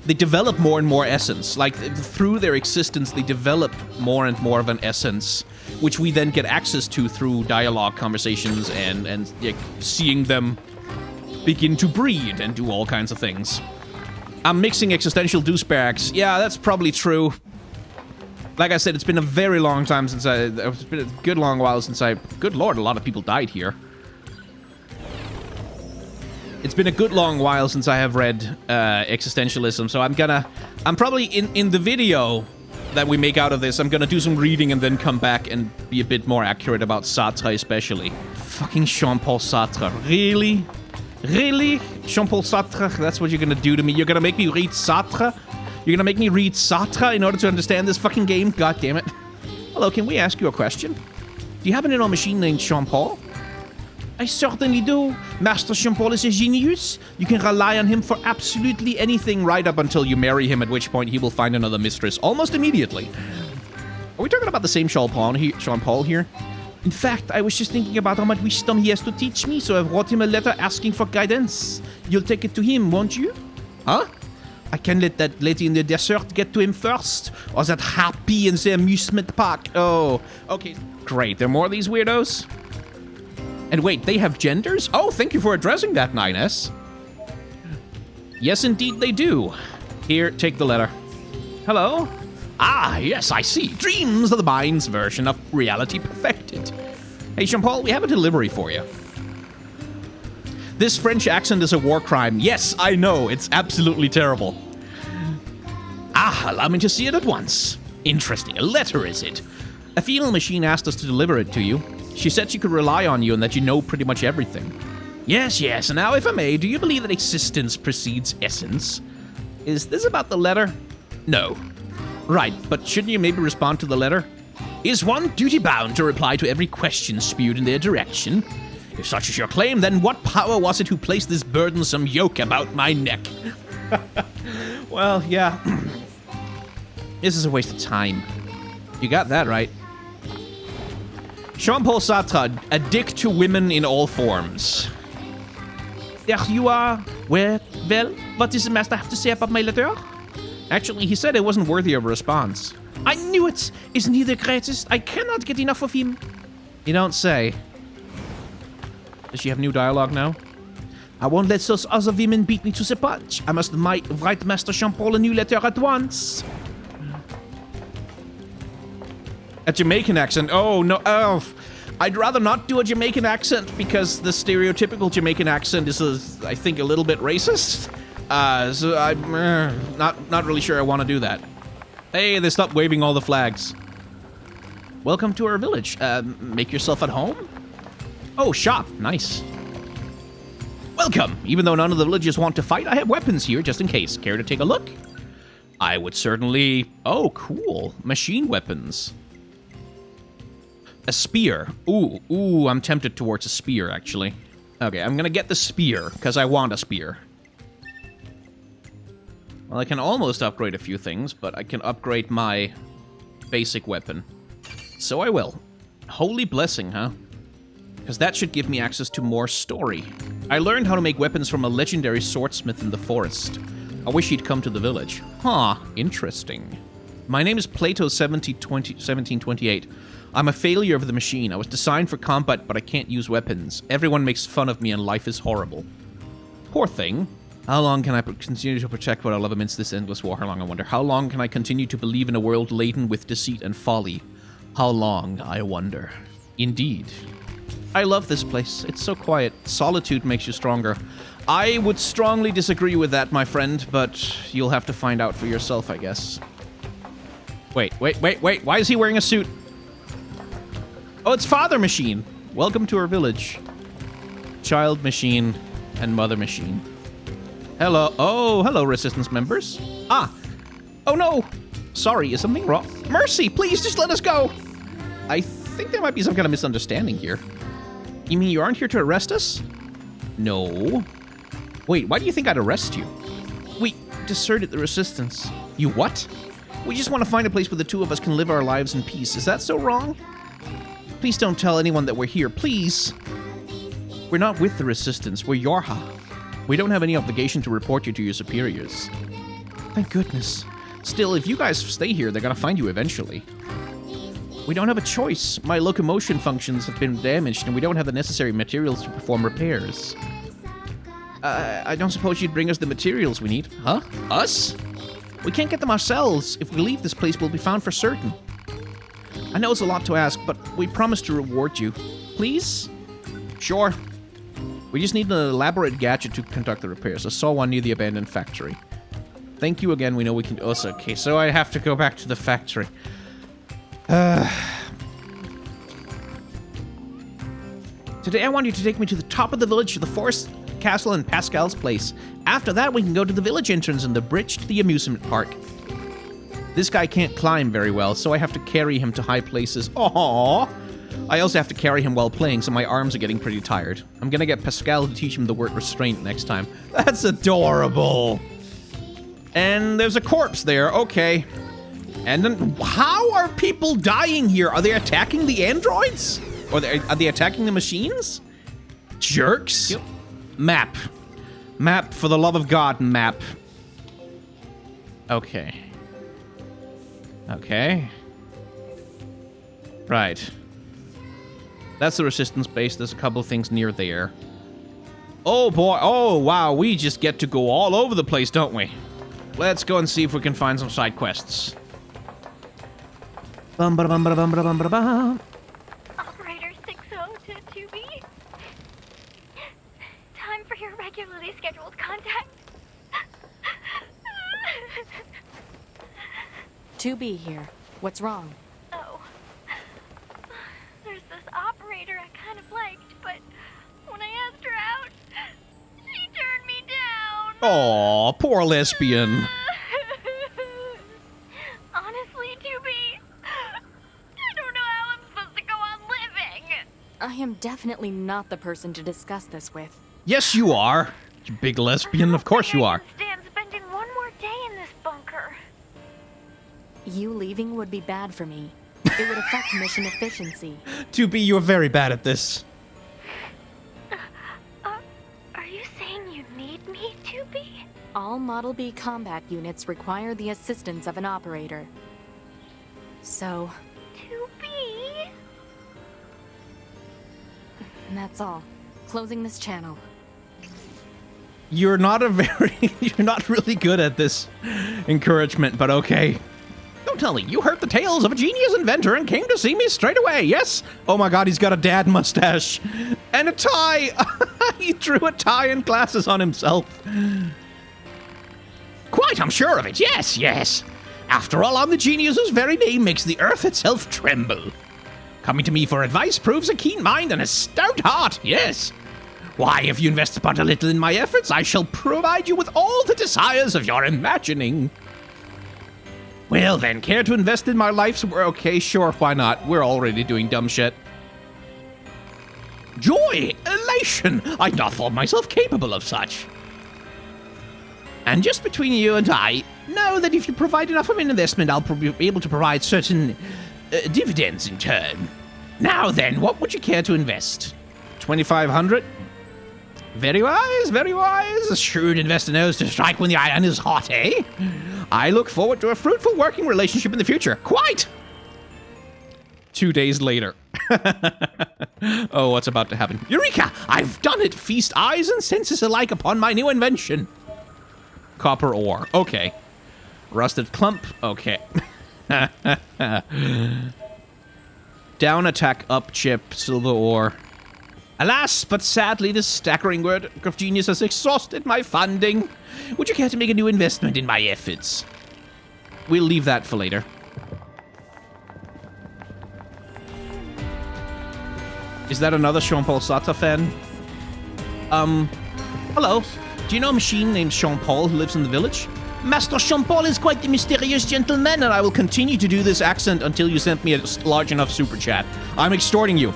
They develop more and more essence. Like, through their existence, they develop more and more of an essence which we then get access to through dialogue conversations and like, seeing them begin to breed and do all kinds of things. I'm mixing existential douchebags. Yeah, that's probably true. Like I said, it's been a very long time since it's been a good long while since good lord, a lot of people died here. It's been a good long while since I have read existentialism, so I'm probably in the video that we make out of this, I'm gonna do some reading and then come back and be a bit more accurate about Sartre especially. Fucking Jean-Paul Sartre. Really? Really? Jean-Paul Sartre? That's what you're gonna do to me? You're gonna make me read Sartre? You're gonna make me read Sartre in order to understand this fucking game? God damn it. Hello, can we ask you a question? Do you happen to know a machine named Jean-Paul? I certainly do. Master Jean-Paul is a genius. You can rely on him for absolutely anything right up until you marry him, at which point he will find another mistress almost immediately. Are we talking about the same Jean-Paul here? In fact, I was just thinking about how much wisdom he has to teach me, so I wrote him a letter asking for guidance. You'll take it to him, won't you? Huh? I can let that lady in the desert get to him first, or that happy in the amusement park. Oh, okay. Great, there are more of these weirdos? And wait, they have genders? Oh, thank you for addressing that, 9S. Yes, indeed they do. Here, take the letter. Hello? Ah, yes, I see. Dreams are the mind's version of reality perfected. Hey, Jean-Paul, we have a delivery for you. This French accent is a war crime. Yes, I know. It's absolutely terrible. Ah, allow me to see it at once. Interesting. A letter, is it? A female machine asked us to deliver it to you. She said she could rely on you and that you know pretty much everything. Yes, yes. And now, if I may, do you believe that existence precedes essence? Is this about the letter? No. Right, but shouldn't you maybe respond to the letter? Is one duty-bound to reply to every question spewed in their direction? If such is your claim, then what power was it who placed this burdensome yoke about my neck? Well, yeah. This is a waste of time. You got that right. Jean-Paul Sartre, a dick to women in all forms. There you are. Well, what does the master have to say about my letter? Actually, he said it wasn't worthy of a response. I knew it! Isn't he the greatest? I cannot get enough of him. You don't say. Does she have new dialogue now? I won't let those other women beat me to the punch. I must write Master Jean-Paul a new letter at once. A Jamaican accent. Oh, no. Oh, I'd rather not do a Jamaican accent because the stereotypical Jamaican accent is, I think, a little bit racist. So I'm not really sure I want to do that. Hey, they stopped waving all the flags. Welcome to our village. Make yourself at home? Oh, shop. Nice. Welcome. Even though none of the villagers want to fight, I have weapons here just in case. Care to take a look? I would certainly... Oh, cool. Machine weapons. A spear. Ooh, I'm tempted towards a spear, actually. Okay, I'm gonna get the spear, because I want a spear. Well, I can almost upgrade a few things, but I can upgrade my basic weapon. So I will. Holy blessing, huh? Because that should give me access to more story. I learned how to make weapons from a legendary swordsmith in the forest. I wish he'd come to the village. Huh, interesting. My name is Plato 1728. I'm a failure of the machine. I was designed for combat, but I can't use weapons. Everyone makes fun of me and life is horrible. Poor thing. How long can I continue to protect what I love amidst this endless war? How long, I wonder? How long can I continue to believe in a world laden with deceit and folly? How long, I wonder. Indeed. I love this place. It's so quiet. Solitude makes you stronger. I would strongly disagree with that, my friend, but you'll have to find out for yourself, I guess. Wait. Why is he wearing a suit? Oh, it's Father Machine. Welcome to our village. Child Machine and Mother Machine. Hello. Oh, hello, Resistance members. Ah. Oh, no. Sorry, is something wrong? Mercy, please, just let us go. I think there might be some kind of misunderstanding here. You mean you aren't here to arrest us? No. Wait, why do you think I'd arrest you? We deserted the Resistance. You what? We just want to find a place where the two of us can live our lives in peace. Is that so wrong? Please don't tell anyone that we're here, please. We're not with the Resistance, we're Yorha. We don't have any obligation to report you to your superiors. Thank goodness. Still, if you guys stay here, they're gonna find you eventually. We don't have a choice. My locomotion functions have been damaged, and we don't have the necessary materials to perform repairs. I don't suppose you'd bring us the materials we need. Huh? Us? We can't get them ourselves. If we leave this place, we'll be found for certain. I know it's a lot to ask, but we promise to reward you. Please? Sure. We just need an elaborate gadget to conduct the repairs. I saw one near the abandoned factory. Thank you again. We know we can... Oh, okay, so I have to go back to the factory. Today I want you to take me to the top of the village, to the forest castle and Pascal's place. After that, we can go to the village entrance and the bridge to the amusement park. This guy can't climb very well, so I have to carry him to high places. Aww! I also have to carry him while playing, so my arms are getting pretty tired. I'm gonna get Pascal to teach him the word restraint next time. That's adorable! And there's a corpse there, okay. And then, how are people dying here? Are they attacking the androids? Or are they attacking the machines? Jerks. Yep. Map. Map, for the love of God, map. Okay. Okay. Right. That's the resistance base. There's a couple of things near there. Oh boy. Oh wow. We just get to go all over the place, don't we? Let's go and see if we can find some side quests. Bum-ba-da-bum-ba-da-bum-ba-da-bum-ba-da-bum. Operator 60 to 2B. Time for your regularly scheduled contact. 2B here. What's wrong? Oh. There's this operator I kind of liked, but when I asked her out, she turned me down. Aw, poor lesbian. Honestly, 2B, I don't know how I'm supposed to go on living. I am definitely not the person to discuss this with. Yes, you are. You big lesbian. Of course you are. I can't stand spending one more day in this bunker. You leaving would be bad for me. It would affect mission efficiency. 2B, you're very bad at this. Are you saying you need me, 2B? All Model B combat units require the assistance of an operator. So, 2B? that's all. Closing this channel. You're not you're not really good at this encouragement, but okay. Don't tell me, you heard the tales of a genius inventor and came to see me straight away, yes? Oh my god, he's got a dad mustache. And a tie! He drew a tie and glasses on himself. Quite, I'm sure of it, yes, yes. After all, I'm the genius whose very name makes the earth itself tremble. Coming to me for advice proves a keen mind and a stout heart, yes. Why, if you invest but a little in my efforts, I shall provide you with all the desires of your imagining. Well then, care to invest in my life? Okay, sure, why not? We're already doing dumb shit. Joy! Elation! I'd not thought myself capable of such. And just between you and I, know that if you provide enough of an investment, I'll be able to provide certain dividends in turn. Now then, what would you care to invest? 2,500? Very wise, very wise. A shrewd investor knows to strike when the iron is hot, eh? I look forward to a fruitful working relationship in the future. Quite! 2 days later. Oh, what's about to happen? Eureka! I've done it! Feast eyes and senses alike upon my new invention. Copper ore. Okay. Rusted clump. Okay. Down attack, up chip, silver ore. Alas, but sadly, this staggering work of genius has exhausted my funding. Would you care to make a new investment in my efforts? We'll leave that for later. Is that another Jean-Paul Sartre fan? Hello. Do you know a machine named Jean-Paul who lives in the village? Master Jean-Paul is quite the mysterious gentleman, and I will continue to do this accent until you send me a large enough super chat. I'm extorting you.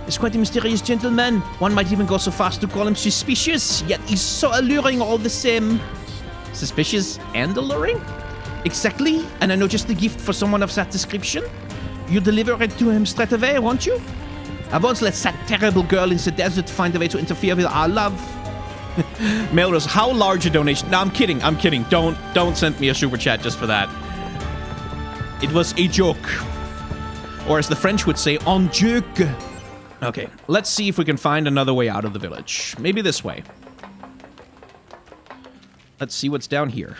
He's quite a mysterious gentleman. One might even go so far as to call him suspicious, yet he's so alluring all the same. Suspicious and alluring? Exactly, and I know just the gift for someone of that description. You deliver it to him straight away, won't you? I won't let that terrible girl in the desert find a way to interfere with our love. Melrose, how large a donation? No, I'm kidding, I'm kidding. Don't send me a super chat just for that. It was a joke. Or as the French would say, en joke. Okay, let's see if we can find another way out of the village. Maybe this way. Let's see what's down here.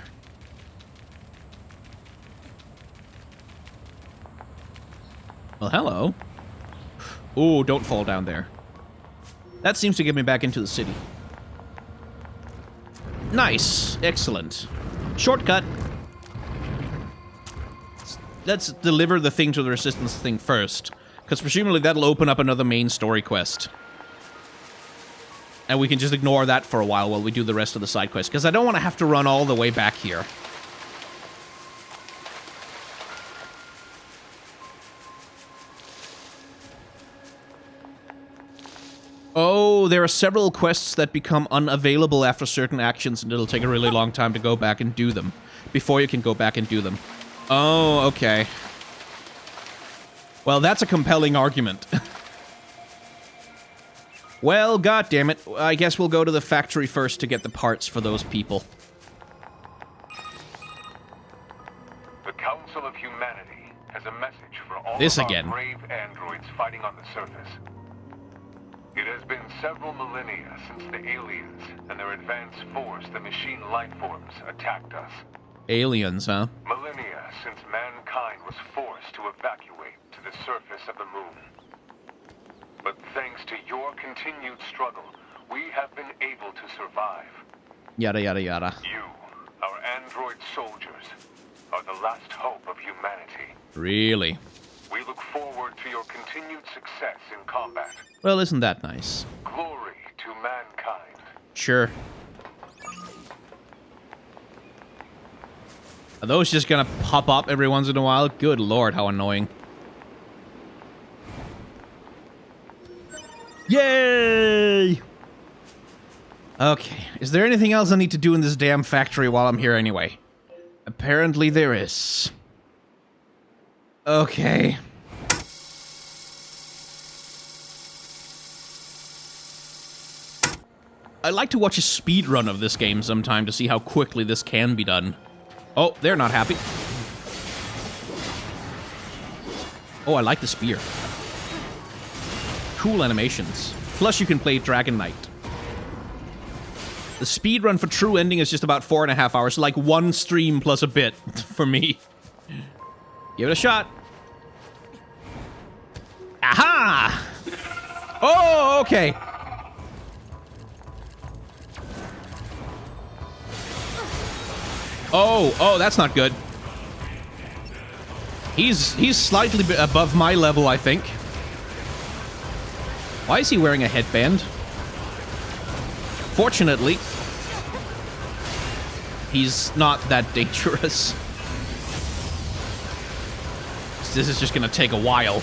Well, hello. Oh, don't fall down there. That seems to get me back into the city. Nice. Excellent. Shortcut. Let's deliver the thing to the resistance thing first. Because presumably that'll open up another main story quest. And we can just ignore that for a while we do the rest of the side quest. Because I don't want to have to run all the way back here. Oh, there are several quests that become unavailable after certain actions, and it'll take a really long time to go back and do them. Before you can go back and do them. Oh, okay. Well, that's a compelling argument. Well, goddammit. I guess we'll go to the factory first to get the parts for those people. The Council of Humanity has a message for all This of again. our brave androids fighting on the surface. It has been several millennia since the aliens and their advanced force, the machine lifeforms, attacked us. Aliens, huh? Millennia since mankind was forced to evacuate to the surface of the moon. But thanks to your continued struggle, we have been able to survive. Yada, yada, yada. You, our android soldiers, are the last hope of humanity. Really? We look forward to your continued success in combat. Well, isn't that nice? Glory to mankind. Sure. Are those just gonna pop up every once in a while? Good lord, how annoying. Yay! Okay, is there anything else I need to do in this damn factory while I'm here anyway? Apparently there is. Okay. I'd like to watch a speed run of this game sometime to see how quickly this can be done. Oh, they're not happy. Oh, I like the spear. Cool animations. Plus you can play Dragon Knight. The speed run for true ending is just about 4.5 hours, like one stream plus a bit for me. Give it a shot. Aha! Oh, okay. Oh, that's not good. He's slightly above my level, I think. Why is he wearing a headband? Fortunately, he's not that dangerous. This is just gonna take a while.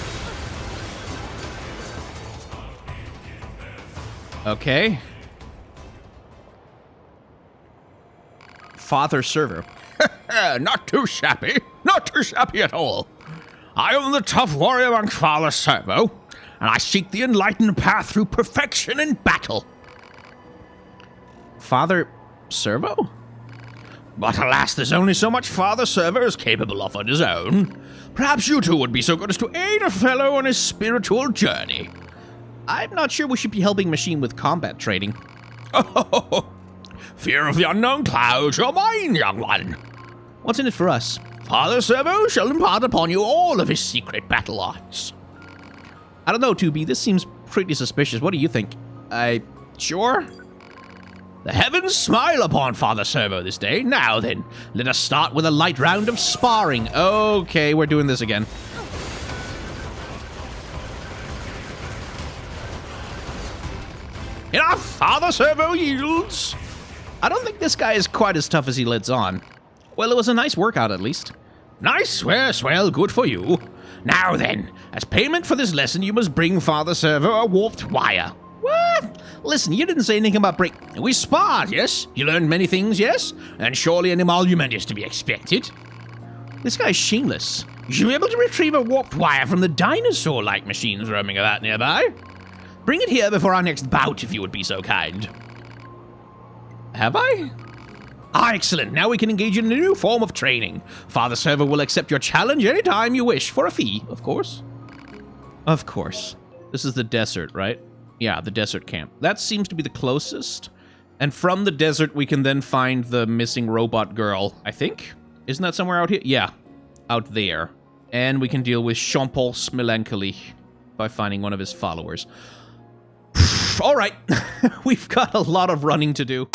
Okay. Father server. Not too shabby. Not too shabby at all. I am the tough warrior monk Father Servo, and I seek the enlightened path through perfection in battle. Father Servo? But alas, there's only so much Father Servo is capable of on his own. Perhaps you two would be so good as to aid a fellow on his spiritual journey. I'm not sure we should be helping Machine with combat training. Oh, fear of the unknown clouds, you're mine, young one. What's in it for us? Father Servo shall impart upon you all of his secret battle arts. I don't know, 2B, this seems pretty suspicious. What do you think? Sure? The heavens smile upon Father Servo this day. Now then, let us start with a light round of sparring. Okay, we're doing this again. Enough! Father Servo yields! I don't think this guy is quite as tough as he lets on. Well, it was a nice workout, at least. Nice, well, good for you. Now then, as payment for this lesson, you must bring Father Servo a warped wire. What? Listen, you didn't say anything about break. We sparred, yes? You learned many things, yes? And surely an emolument is to be expected. This guy's shameless. You should be able to retrieve a warped wire from the dinosaur-like machines roaming about nearby. Bring it here before our next bout, if you would be so kind. Have I? Ah, excellent. Now we can engage in a new form of training. Father Servo will accept your challenge anytime you wish, for a fee, of course. Of course. This is the desert, right? Yeah, the desert camp. That seems to be the closest. And from the desert, we can then find the missing robot girl, I think? Isn't that somewhere out here? Yeah, out there. And we can deal with Jean-Paul Smilenkolich by finding one of his followers. All right. We've got a lot of running to do.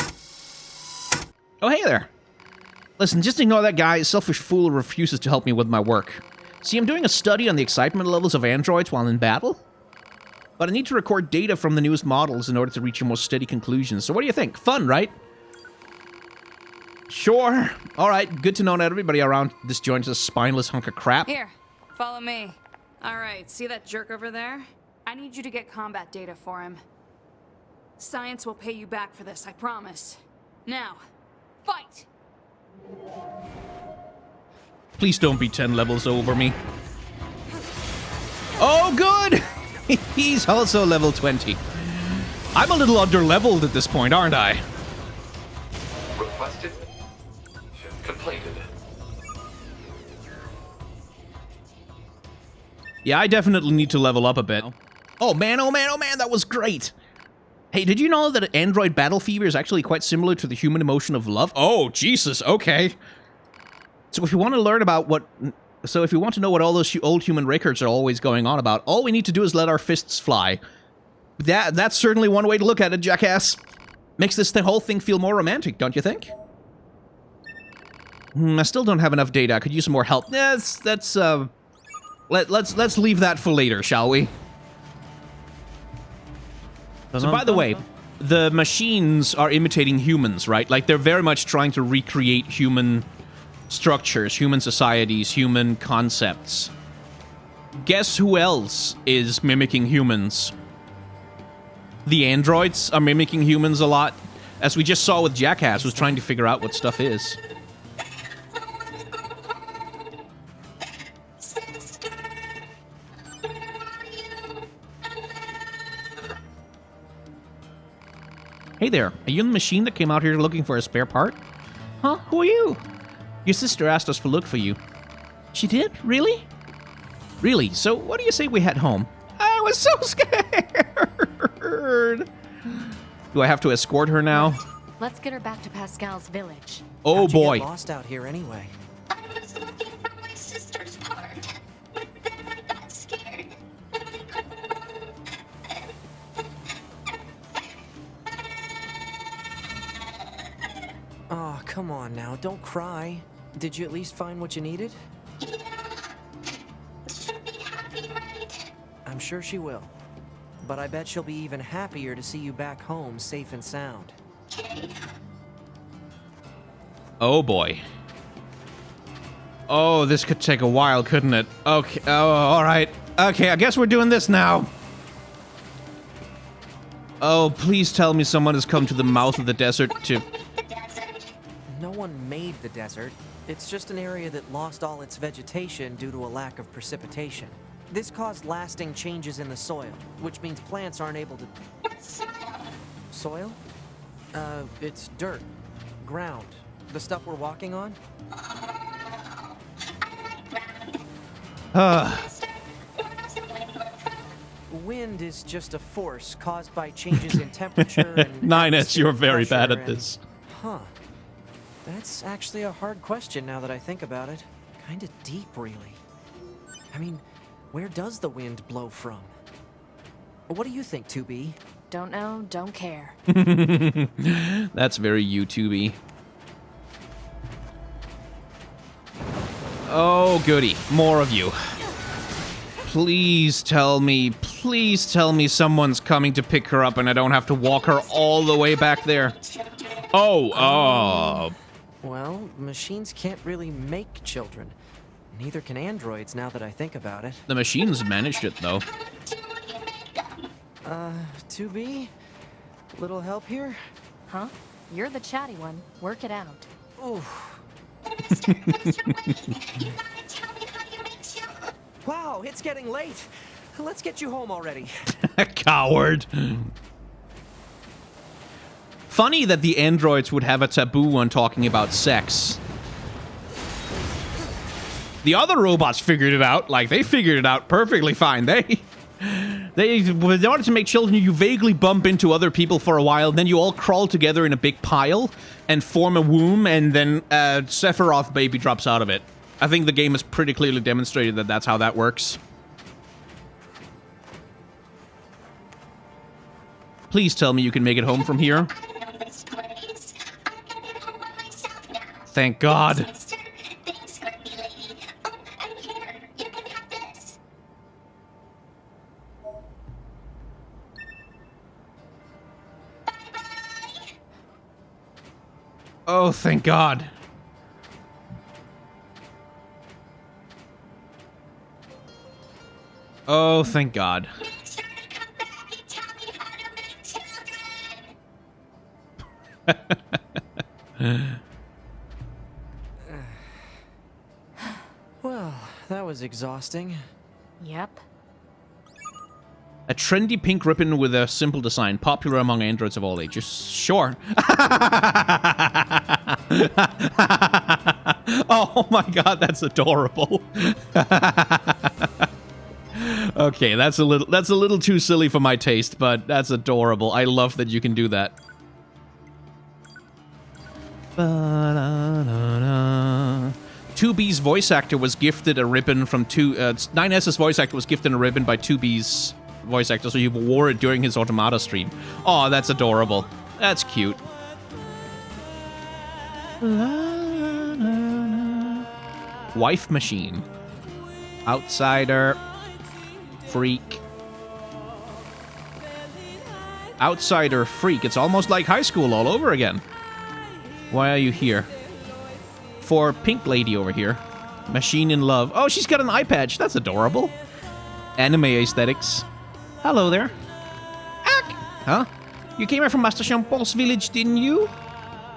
Oh, hey there. Listen, just ignore that guy, selfish fool who refuses to help me with my work. See, I'm doing a study on the excitement levels of androids while in battle. But I need to record data from the newest models in order to reach a more steady conclusion. So what do you think? Fun, right? Sure. All right, good to know that everybody around this joint is a spineless hunk of crap. Here, follow me. All right, see that jerk over there? I need you to get combat data for him. Science will pay you back for this, I promise. Now, fight! Please don't be 10 levels over me. Oh, good! He's also level 20. I'm a little under-leveled at this point, aren't I? Requested. Completed. Yeah, I definitely need to level up a bit. Oh man, that was great! Hey, did you know that android battle fever is actually quite similar to the human emotion of love? Oh, Jesus, okay. So if you want to learn about what... So if you want to know what all those old human records are always going on about, all we need to do is let our fists fly. That's certainly one way to look at it, jackass. Makes this whole thing feel more romantic, don't you think? I still don't have enough data. I could use some more help. Let's leave that for later, shall we? So by the way, the machines are imitating humans, right? Like, they're very much trying to recreate human structures, human societies, human concepts. Guess who else is mimicking humans? The androids are mimicking humans a lot. As we just saw with Jackass, who's trying to figure out what stuff is. Hey there, are you in the machine that came out here looking for a spare part? Huh? Who are you? Your sister asked us to look for you. She did? Really? Really? So what do you say we head home? I was so scared! Do I have to escort her now? Let's get her back to Pascal's village. Oh How'd you boy. get lost out here anyway? I was looking for my sister's part. But then I got scared. Oh, come on now, don't cry. Did you at least find what you needed? Yeah. She'll be happy, right? I'm sure she will. But I bet she'll be even happier to see you back home safe and sound. Okay. Oh boy. Oh, this could take a while, couldn't it? Okay, oh, alright. Okay, I guess we're doing this now. Oh, please tell me someone has come to the mouth of the desert to... The desert. No one made the desert. It's just an area that lost all its vegetation due to a lack of precipitation. This caused lasting changes in the soil, which means plants aren't able to... What's Soil? It's dirt. Ground. The stuff we're walking on? Wind is just a force caused by changes in temperature and... Ninus, you're very bad pressure at this. Huh. That's actually a hard question now that I think about it. Kinda deep, really. I mean, where does the wind blow from? What do you think, 2B? Don't know, don't care. That's very YouTubey. Oh, goody. More of you. Please tell me someone's coming to pick her up and I don't have to walk her all the way back there. Oh. Well, machines can't really make children. Neither can androids, now that I think about it. The machines managed it, though. 2B? Little help here? Huh? You're the chatty one. Work it out. Oof. Wow, it's getting late. Let's get you home already. Coward. Funny that the androids would have a taboo on talking about sex. The other robots figured it out. Like, they figured it out perfectly fine. In order to make children, you vaguely bump into other people for a while, then you all crawl together in a big pile and form a womb, and then Sephiroth baby drops out of it. I think the game has pretty clearly demonstrated that that's how that works. Please tell me you can make it home from here. Thank God. Thanks, Grumpy Lady. Oh, and here, you can have this. Bye-bye. Oh, thank God. Oh, thank God. Make sure to come back and tell me how to make children. Well, that was exhausting. Yep. A trendy pink ribbon with a simple design, popular among androids of all ages. Sure. Oh my God, that's adorable. Okay, that's a little too silly for my taste, but that's adorable. I love that you can do that. 2B's voice actor was gifted a ribbon from 9S's voice actor was gifted a ribbon by 2B's voice actor, so he wore it during his Automata stream. Oh, that's adorable. That's cute. Wife machine. Outsider. Freak. Outsider freak. It's almost like high school all over again. Why are you here? For pink lady over here. Machine in love. Oh, she's got an eye patch. That's adorable. Anime aesthetics. Hello there. Ack! Huh? You came here from Master Jean-Paul's village, didn't you?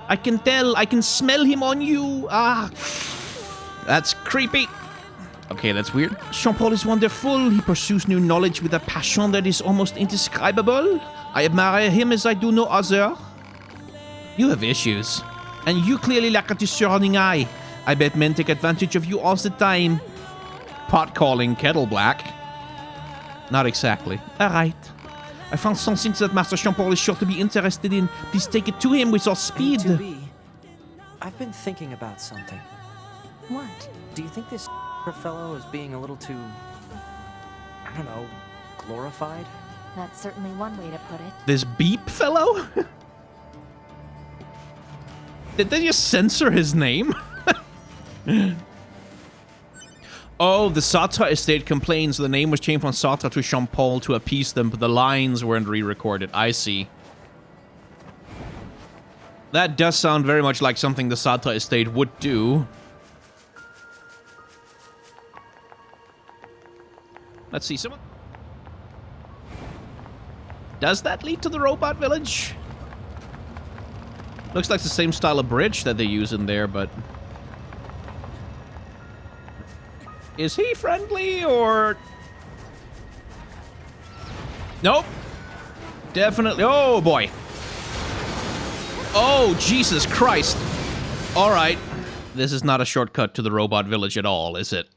I can tell. I can smell him on you. Ah. That's creepy. Okay, that's weird. Jean-Paul is wonderful. He pursues new knowledge with a passion that is almost indescribable. I admire him as I do no other. You have issues. And you clearly lack a discerning eye. I bet men take advantage of you all the time. Pot calling kettle black. Not exactly. Alright. I found something that Master Jean-Paul is sure to be interested in. Please take it to him with your speed. A2B, I've been thinking about something. What? Do you think this fellow is being a little too, I don't know, glorified? That's certainly one way to put it. This beep fellow? Did they just censor his name? Oh, the Satra estate complains the name was changed from Satra to Jean-Paul to appease them, but the lines weren't re-recorded. I see. That does sound very much like something the Satra estate would do. Let's see, someone... Does that lead to the robot village? Looks like the same style of bridge that they use in there, but... Is he friendly, or... Nope. Definitely... Oh, boy. Oh, Jesus Christ. Alright. This is not a shortcut to the robot village at all, is it?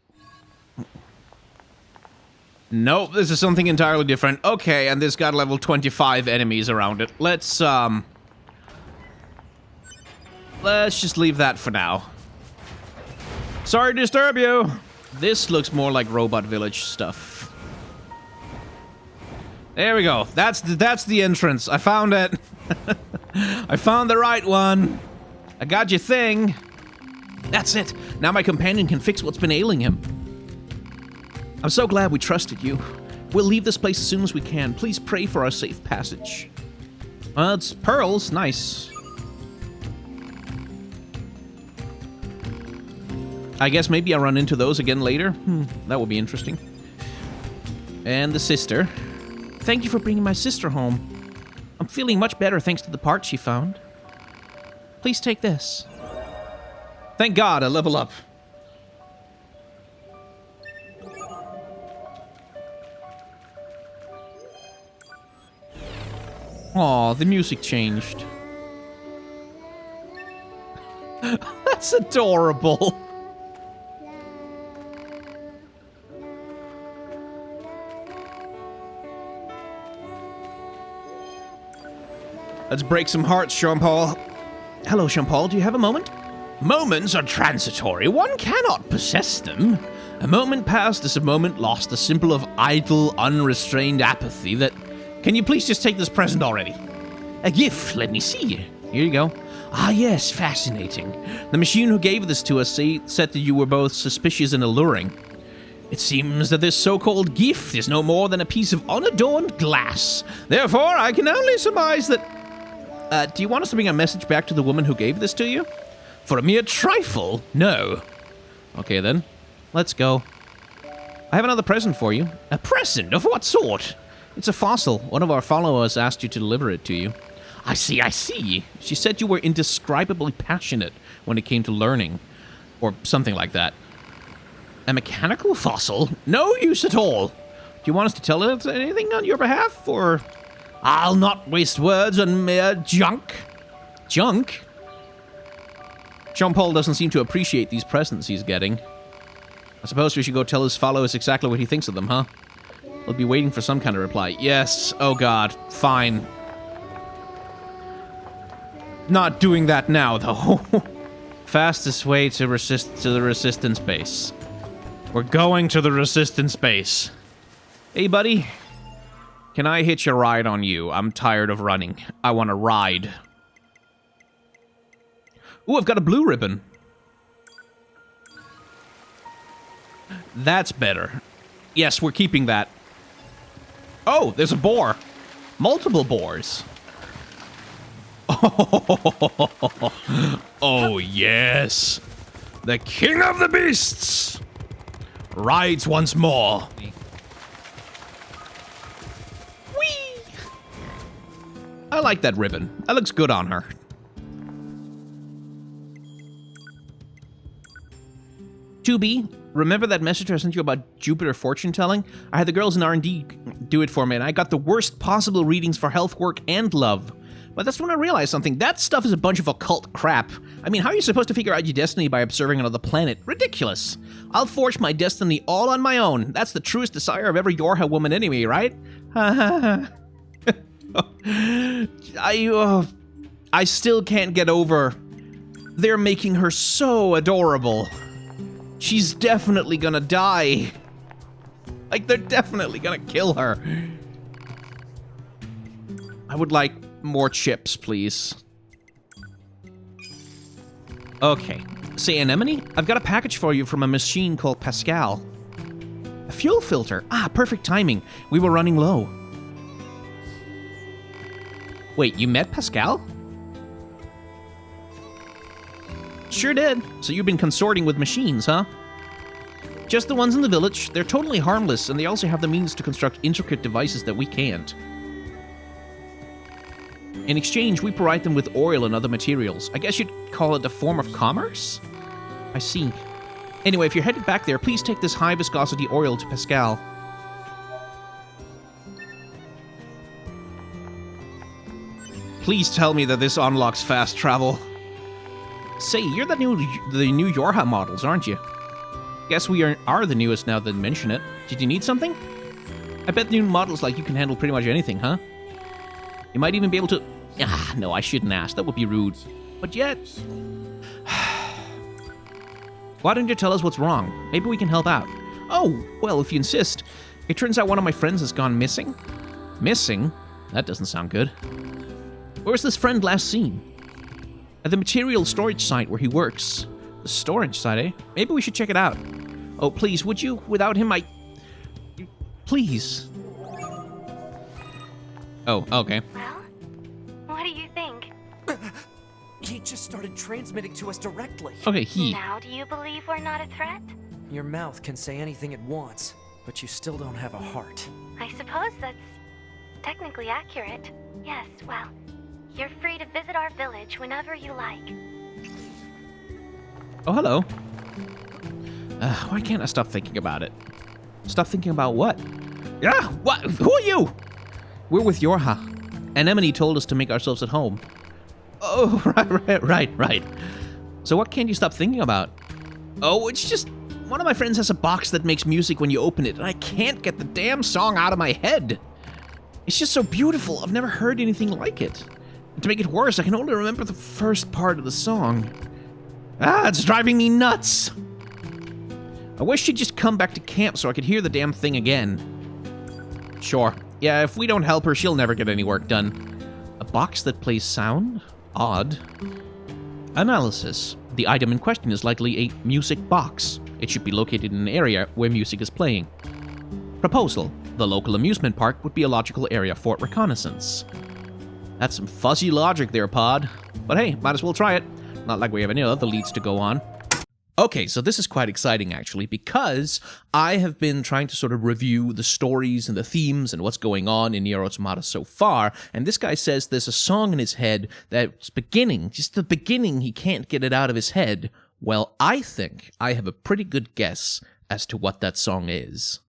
Nope, this is something entirely different. Okay, and this got level 25 enemies around it. Let's just leave that for now. Sorry to disturb you. This looks more like Robot Village stuff. There we go. That's the entrance. I found it. I found the right one. I got your thing. That's it. Now my companion can fix what's been ailing him. I'm so glad we trusted you. We'll leave this place as soon as we can. Please pray for our safe passage. It's pearls. Nice. I guess maybe I'll run into those again later. That would be interesting. And the sister. Thank you for bringing my sister home. I'm feeling much better thanks to the part she found. Please take this. Thank God I level up. Aw, the music changed. That's adorable. Let's break some hearts, Jean-Paul. Hello, Jean-Paul. Do you have a moment? Moments are transitory. One cannot possess them. A moment past is a moment lost, a symbol of idle, unrestrained apathy that... Can you please just take this present already? A gift, let me see. Here you go. Ah, yes, fascinating. The machine who gave this to us said that you were both suspicious and alluring. It seems that this so-called gift is no more than a piece of unadorned glass. Therefore, I can only surmise that... do you want us to bring a message back to the woman who gave this to you? For a mere trifle? No. Okay, then. Let's go. I have another present for you. A present? Of what sort? It's a fossil. One of our followers asked you to deliver it to you. I see, I see. She said you were indescribably passionate when it came to learning. Or something like that. A mechanical fossil? No use at all. Do you want us to tell us anything on your behalf, or... I'll not waste words on mere junk. Junk? Jean-Paul doesn't seem to appreciate these presents he's getting. I suppose we should go tell his followers exactly what he thinks of them, huh? We'll be waiting for some kind of reply. Yes. Oh god. Fine. Not doing that now, though. Fastest way to the resistance base. We're going to the resistance base. Hey, buddy. Can I hitch a ride on you? I'm tired of running. I want to ride. Ooh, I've got a blue ribbon. That's better. Yes, we're keeping that. Oh, there's a boar. Multiple boars. Oh, yes. The king of the beasts rides once more. Whee! I like that ribbon. That looks good on her. To be, remember that message I sent you about Jupiter fortune telling? I had the girls in R&D do it for me, and I got the worst possible readings for health, work, and love. But that's when I realized something. That stuff is a bunch of occult crap. I mean, how are you supposed to figure out your destiny by observing another planet? Ridiculous. I'll forge my destiny all on my own. That's the truest desire of every Yorha woman anyway, right? I still can't get over... They're making her so adorable. She's definitely gonna die. Like, they're definitely gonna kill her. I would like more chips, please. Okay. Say, Anemone, I've got a package for you from a machine called Pascal. A fuel filter. Ah, perfect timing. We were running low. Wait, you met Pascal? Sure did. So you've been consorting with machines, huh? Just the ones in the village. They're totally harmless, and they also have the means to construct intricate devices that we can't. In exchange, we provide them with oil and other materials. I guess you'd call it a form of commerce? I see. Anyway, if you're headed back there, please take this high-viscosity oil to Pascal. Please tell me that this unlocks fast travel. Say, you're the new Yorha models, aren't you? Guess we are the newest now that mention it. Did you need something? I bet new models like you can handle pretty much anything, huh? You might even be able to... Ah, no, I shouldn't ask. That would be rude. But yet... Why don't you tell us what's wrong? Maybe we can help out. Oh, well, if you insist. It turns out one of my friends has gone missing. Missing? That doesn't sound good. Where was this friend last seen? At the material storage site where he works. The storage site, eh? Maybe we should check it out. Oh, please, would you? Without him, Please. Oh, okay. Well, what do you think? He just started transmitting to us directly. Okay, he. Now do you believe we're not a threat? Your mouth can say anything it wants, but you still don't have a heart. I suppose that's technically accurate. Yes, well, you're free to visit our village whenever you like. Oh, hello. Why can't I stop thinking about it? Stop thinking about what? Yeah, what? Who are you? We're with Yorha. Anemone told us to make ourselves at home. Oh, right. So what can't you stop thinking about? Oh, it's just... One of my friends has a box that makes music when you open it, and I can't get the damn song out of my head. It's just so beautiful. I've never heard anything like it. To make it worse, I can only remember the first part of the song. Ah, it's driving me nuts! I wish she'd just come back to camp so I could hear the damn thing again. Sure. Yeah, if we don't help her, she'll never get any work done. A box that plays sound? Odd. Analysis. The item in question is likely a music box. It should be located in an area where music is playing. Proposal. The local amusement park would be a logical area for reconnaissance. That's some fuzzy logic there, Pod. But hey, might as well try it. Not like we have any other leads to go on. Okay, so this is quite exciting, actually, because I have been trying to sort of review the stories and the themes and what's going on in NieR Automata so far, and this guy says there's a song in his head that's beginning, just the beginning, he can't get it out of his head. Well, I think I have a pretty good guess as to what that song is.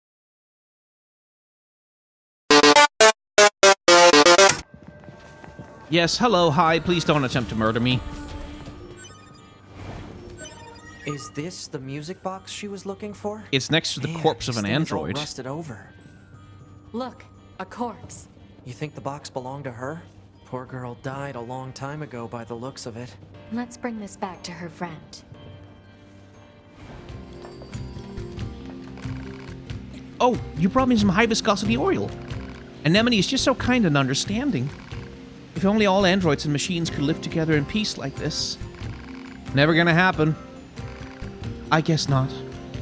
Yes, hello, hi, please don't attempt to murder me. Is this the music box she was looking for? It's next to the corpse of an android. All rusted over. Look, a corpse. You think the box belonged to her? Poor girl died a long time ago by the looks of it. Let's bring this back to her friend. Oh, you brought me some high viscosity oil. Anemone is just so kind and understanding. If only all androids and machines could live together in peace like this. Never gonna happen. I guess not.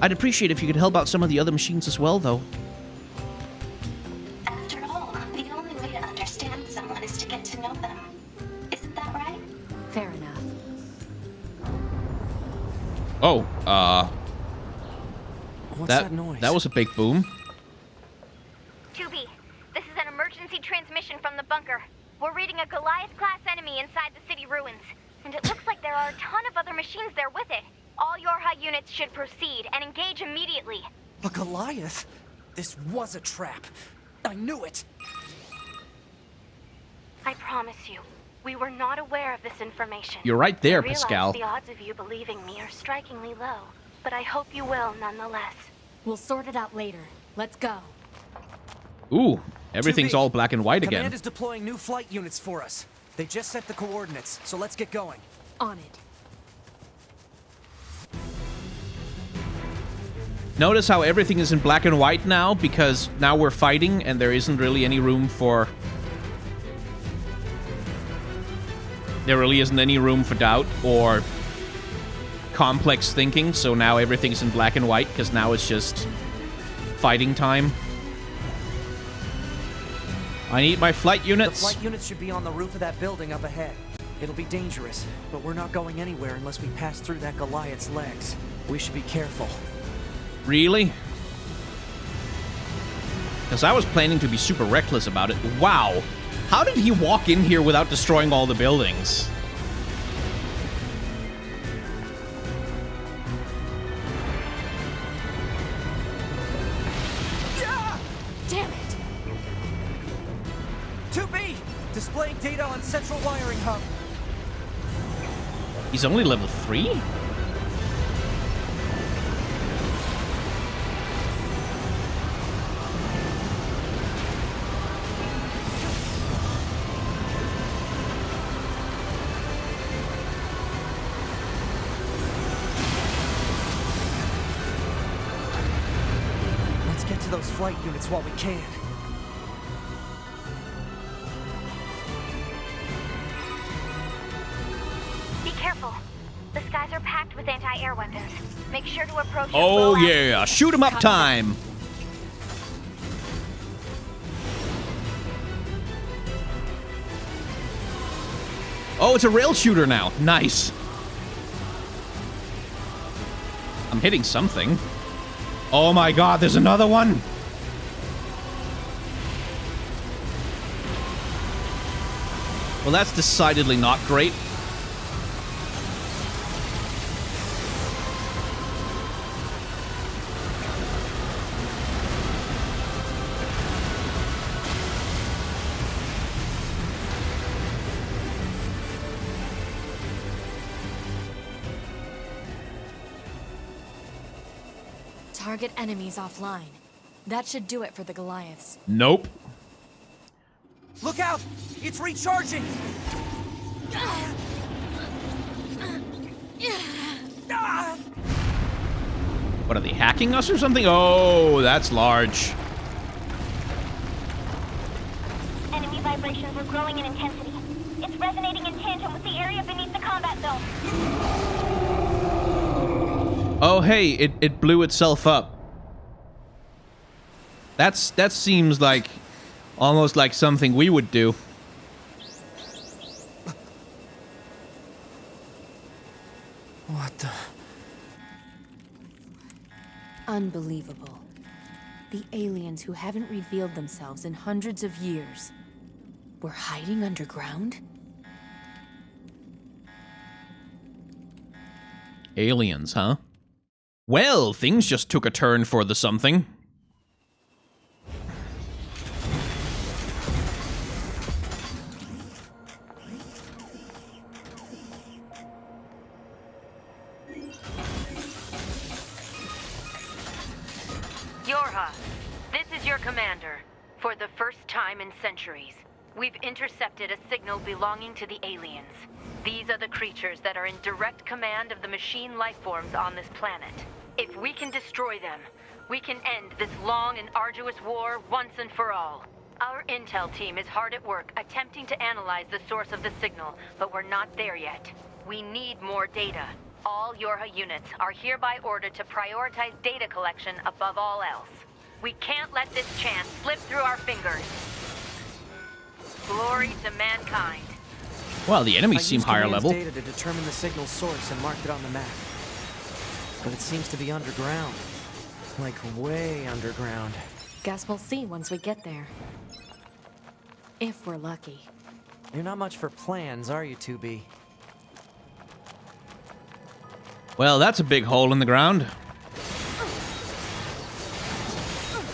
I'd appreciate if you could help out some of the other machines as well, though. After all, the only way to understand someone is to get to know them. Isn't that right? Fair enough. Oh, What's that noise? That was a big boom. 2B, this is an emergency transmission from the bunker. We're reading a Goliath-class enemy inside the city ruins. And it looks like there are a ton of other machines there with it. All Yorha units should proceed and engage immediately. A Goliath? This was a trap. I knew it. I promise you, we were not aware of this information. You're right there, I realize Pascal. the odds of you believing me are strikingly low, but I hope you will nonetheless. We'll sort it out later. Let's go. Ooh, everything's 2B, all black and white Command again. is deploying new flight units for us. They just set the coordinates, so let's get going. On it. Notice how everything is in black and white now, because now we're fighting and there isn't really any room for... There really isn't any room for doubt or complex thinking, so now everything's in black and white, because now it's just fighting time. I need my flight The units. flight units should be on the roof of that building up ahead. It'll be dangerous, but we're not going anywhere unless we pass through that Goliath's legs. We should be careful. Really? Because I was planning to be super reckless about it. Wow. How did he walk in here without destroying all the buildings? Damn it! 2B! Displaying data on central wiring hub. He's only level 3? Let's get to those flight units while we can. Be careful. The skies are packed with anti-air weapons. Make sure to approach it Oh low altitude. yeah, shoot 'em up time. Oh, it's a rail shooter now. Nice. I'm hitting something. Oh my god, there's another one. Well, that's decidedly not great. Target enemies offline. That should do it for the Goliaths. Nope. Look out! It's recharging! What, are they hacking us or something? Oh, that's large. Enemy vibrations are growing in intensity. It's resonating in tandem with the area beneath the combat zone. Oh, hey, it blew itself up. That seems like almost like something we would do. What the? Unbelievable. The aliens who haven't revealed themselves in hundreds of years were hiding underground? Aliens, huh? Well, things just took a turn for the something. Yorha, this is your commander. For the first time in centuries, we've intercepted a signal belonging to the aliens. These are the creatures that are in direct command of the machine lifeforms on this planet. If we can destroy them, we can end this long and arduous war once and for all. Our intel team is hard at work attempting to analyze the source of the signal, but we're not there yet. We need more data. All Yorha units are hereby ordered to prioritize data collection above all else. We can't let this chance slip through our fingers. Glory to mankind. Well, the enemies seem higher level. I used data to determine the signal source and marked it on the map. But it seems to be underground. Like way underground. Guess we'll see once we get there. If we're lucky. You're not much for plans, are you, 2B? Well, that's a big hole in the ground.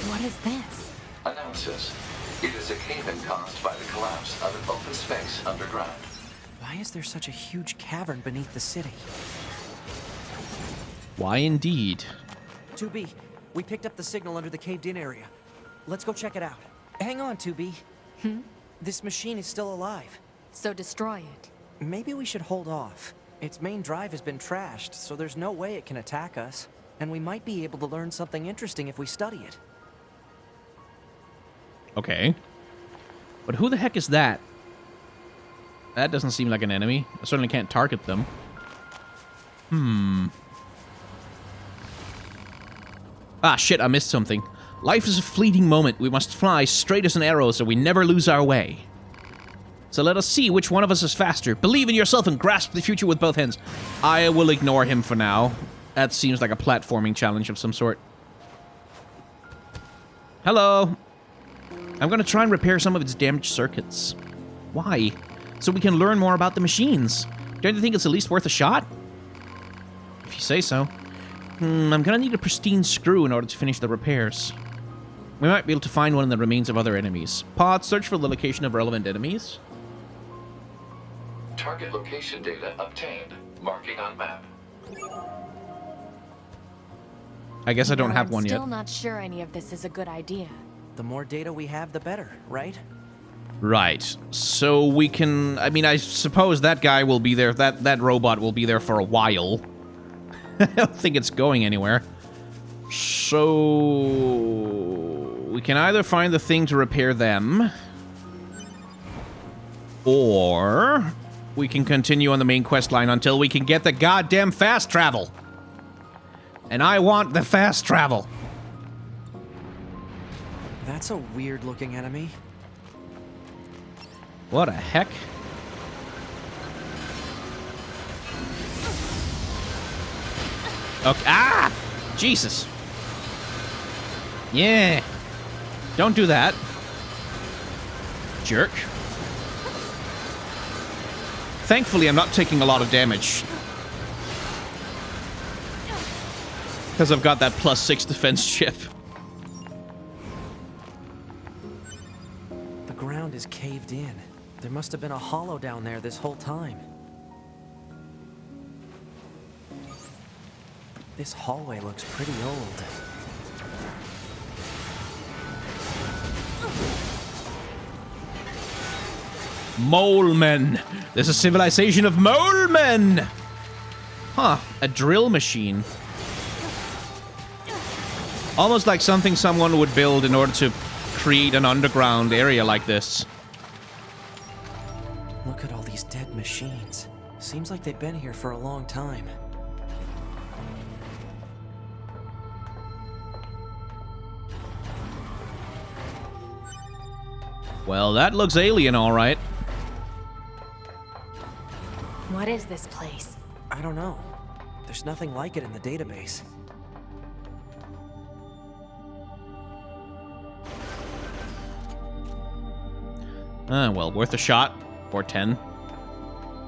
What is this? Announces. It is a cave-in caused by the collapse of an open space underground. Why is there such a huge cavern beneath the city? Why indeed? 2B, we picked up the signal under the caved-in area. Let's go check it out. Hang on, 2B. This machine is still alive. So destroy it. Maybe we should hold off. Its main drive has been trashed, so there's no way it can attack us. And we might be able to learn something interesting if we study it. Okay. But who the heck is that? That doesn't seem like an enemy. I certainly can't target them. Ah, shit, I missed something. Life is a fleeting moment. We must fly straight as an arrow so we never lose our way. So let us see which one of us is faster. Believe in yourself and grasp the future with both hands. I will ignore him for now. That seems like a platforming challenge of some sort. Hello. I'm going to try and repair some of its damaged circuits. Why? So we can learn more about the machines. Don't you think it's at least worth a shot? If you say so. I'm going to need a pristine screw in order to finish the repairs. We might be able to find one in the remains of other enemies. Pod, search for the location of relevant enemies. Target location data obtained. Marking on map. I guess I don't have one I'm yet. still not sure any of this is a good idea. The more data we have, the better, right? Right. So we can... I mean, I suppose that guy will be there. That robot will be there for a while. I don't think it's going anywhere. So... we can either find the thing to repair them, or we can continue on the main quest line until we can get the goddamn fast travel. And I want the fast travel. That's a weird-looking enemy. What a heck? Okay. Ah! Jesus. Yeah. Don't do that. Jerk. Thankfully, I'm not taking a lot of damage. Because I've got that +6 defense chip. The ground is caved in. There must have been a hollow down there this whole time. This hallway looks pretty old. Mole men. There's a civilization of mole men. Huh, a drill machine. Almost like something someone would build in order to create an underground area like this. Look at all these dead machines. Seems like they've been here for a long time. Well, that looks alien, all right. What is this place? I don't know. There's nothing like it in the database. Well, worth a shot. Or 10.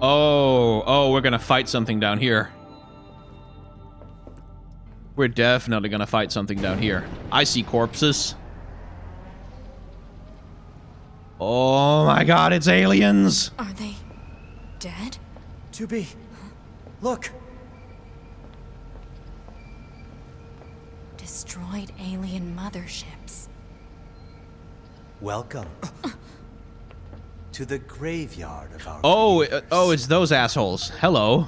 Oh, we're gonna fight something down here. We're definitely gonna fight something down here. I see corpses. Oh my god, it's aliens! Are they dead? 2B, look! Destroyed alien motherships. Welcome to the graveyard of our... Oh, it's those assholes. Hello.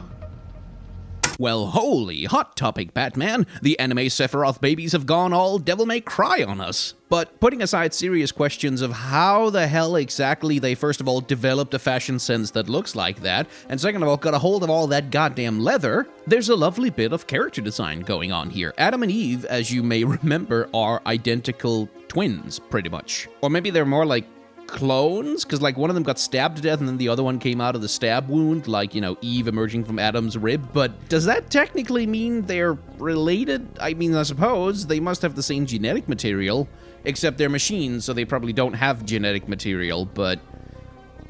Well, holy hot topic, Batman. The anime Sephiroth babies have gone all devil may cry on us. But putting aside serious questions of how the hell exactly they first of all developed a fashion sense that looks like that, and second of all got a hold of all that goddamn leather, there's a lovely bit of character design going on here. Adam and Eve, as you may remember, are identical twins, pretty much. Or maybe they're more like clones, because like one of them got stabbed to death and then the other one came out of the stab wound, like, you know, Eve emerging from Adam's rib. But does that technically mean they're related? I mean, I suppose they must have the same genetic material, except they're machines, so they probably don't have genetic material. But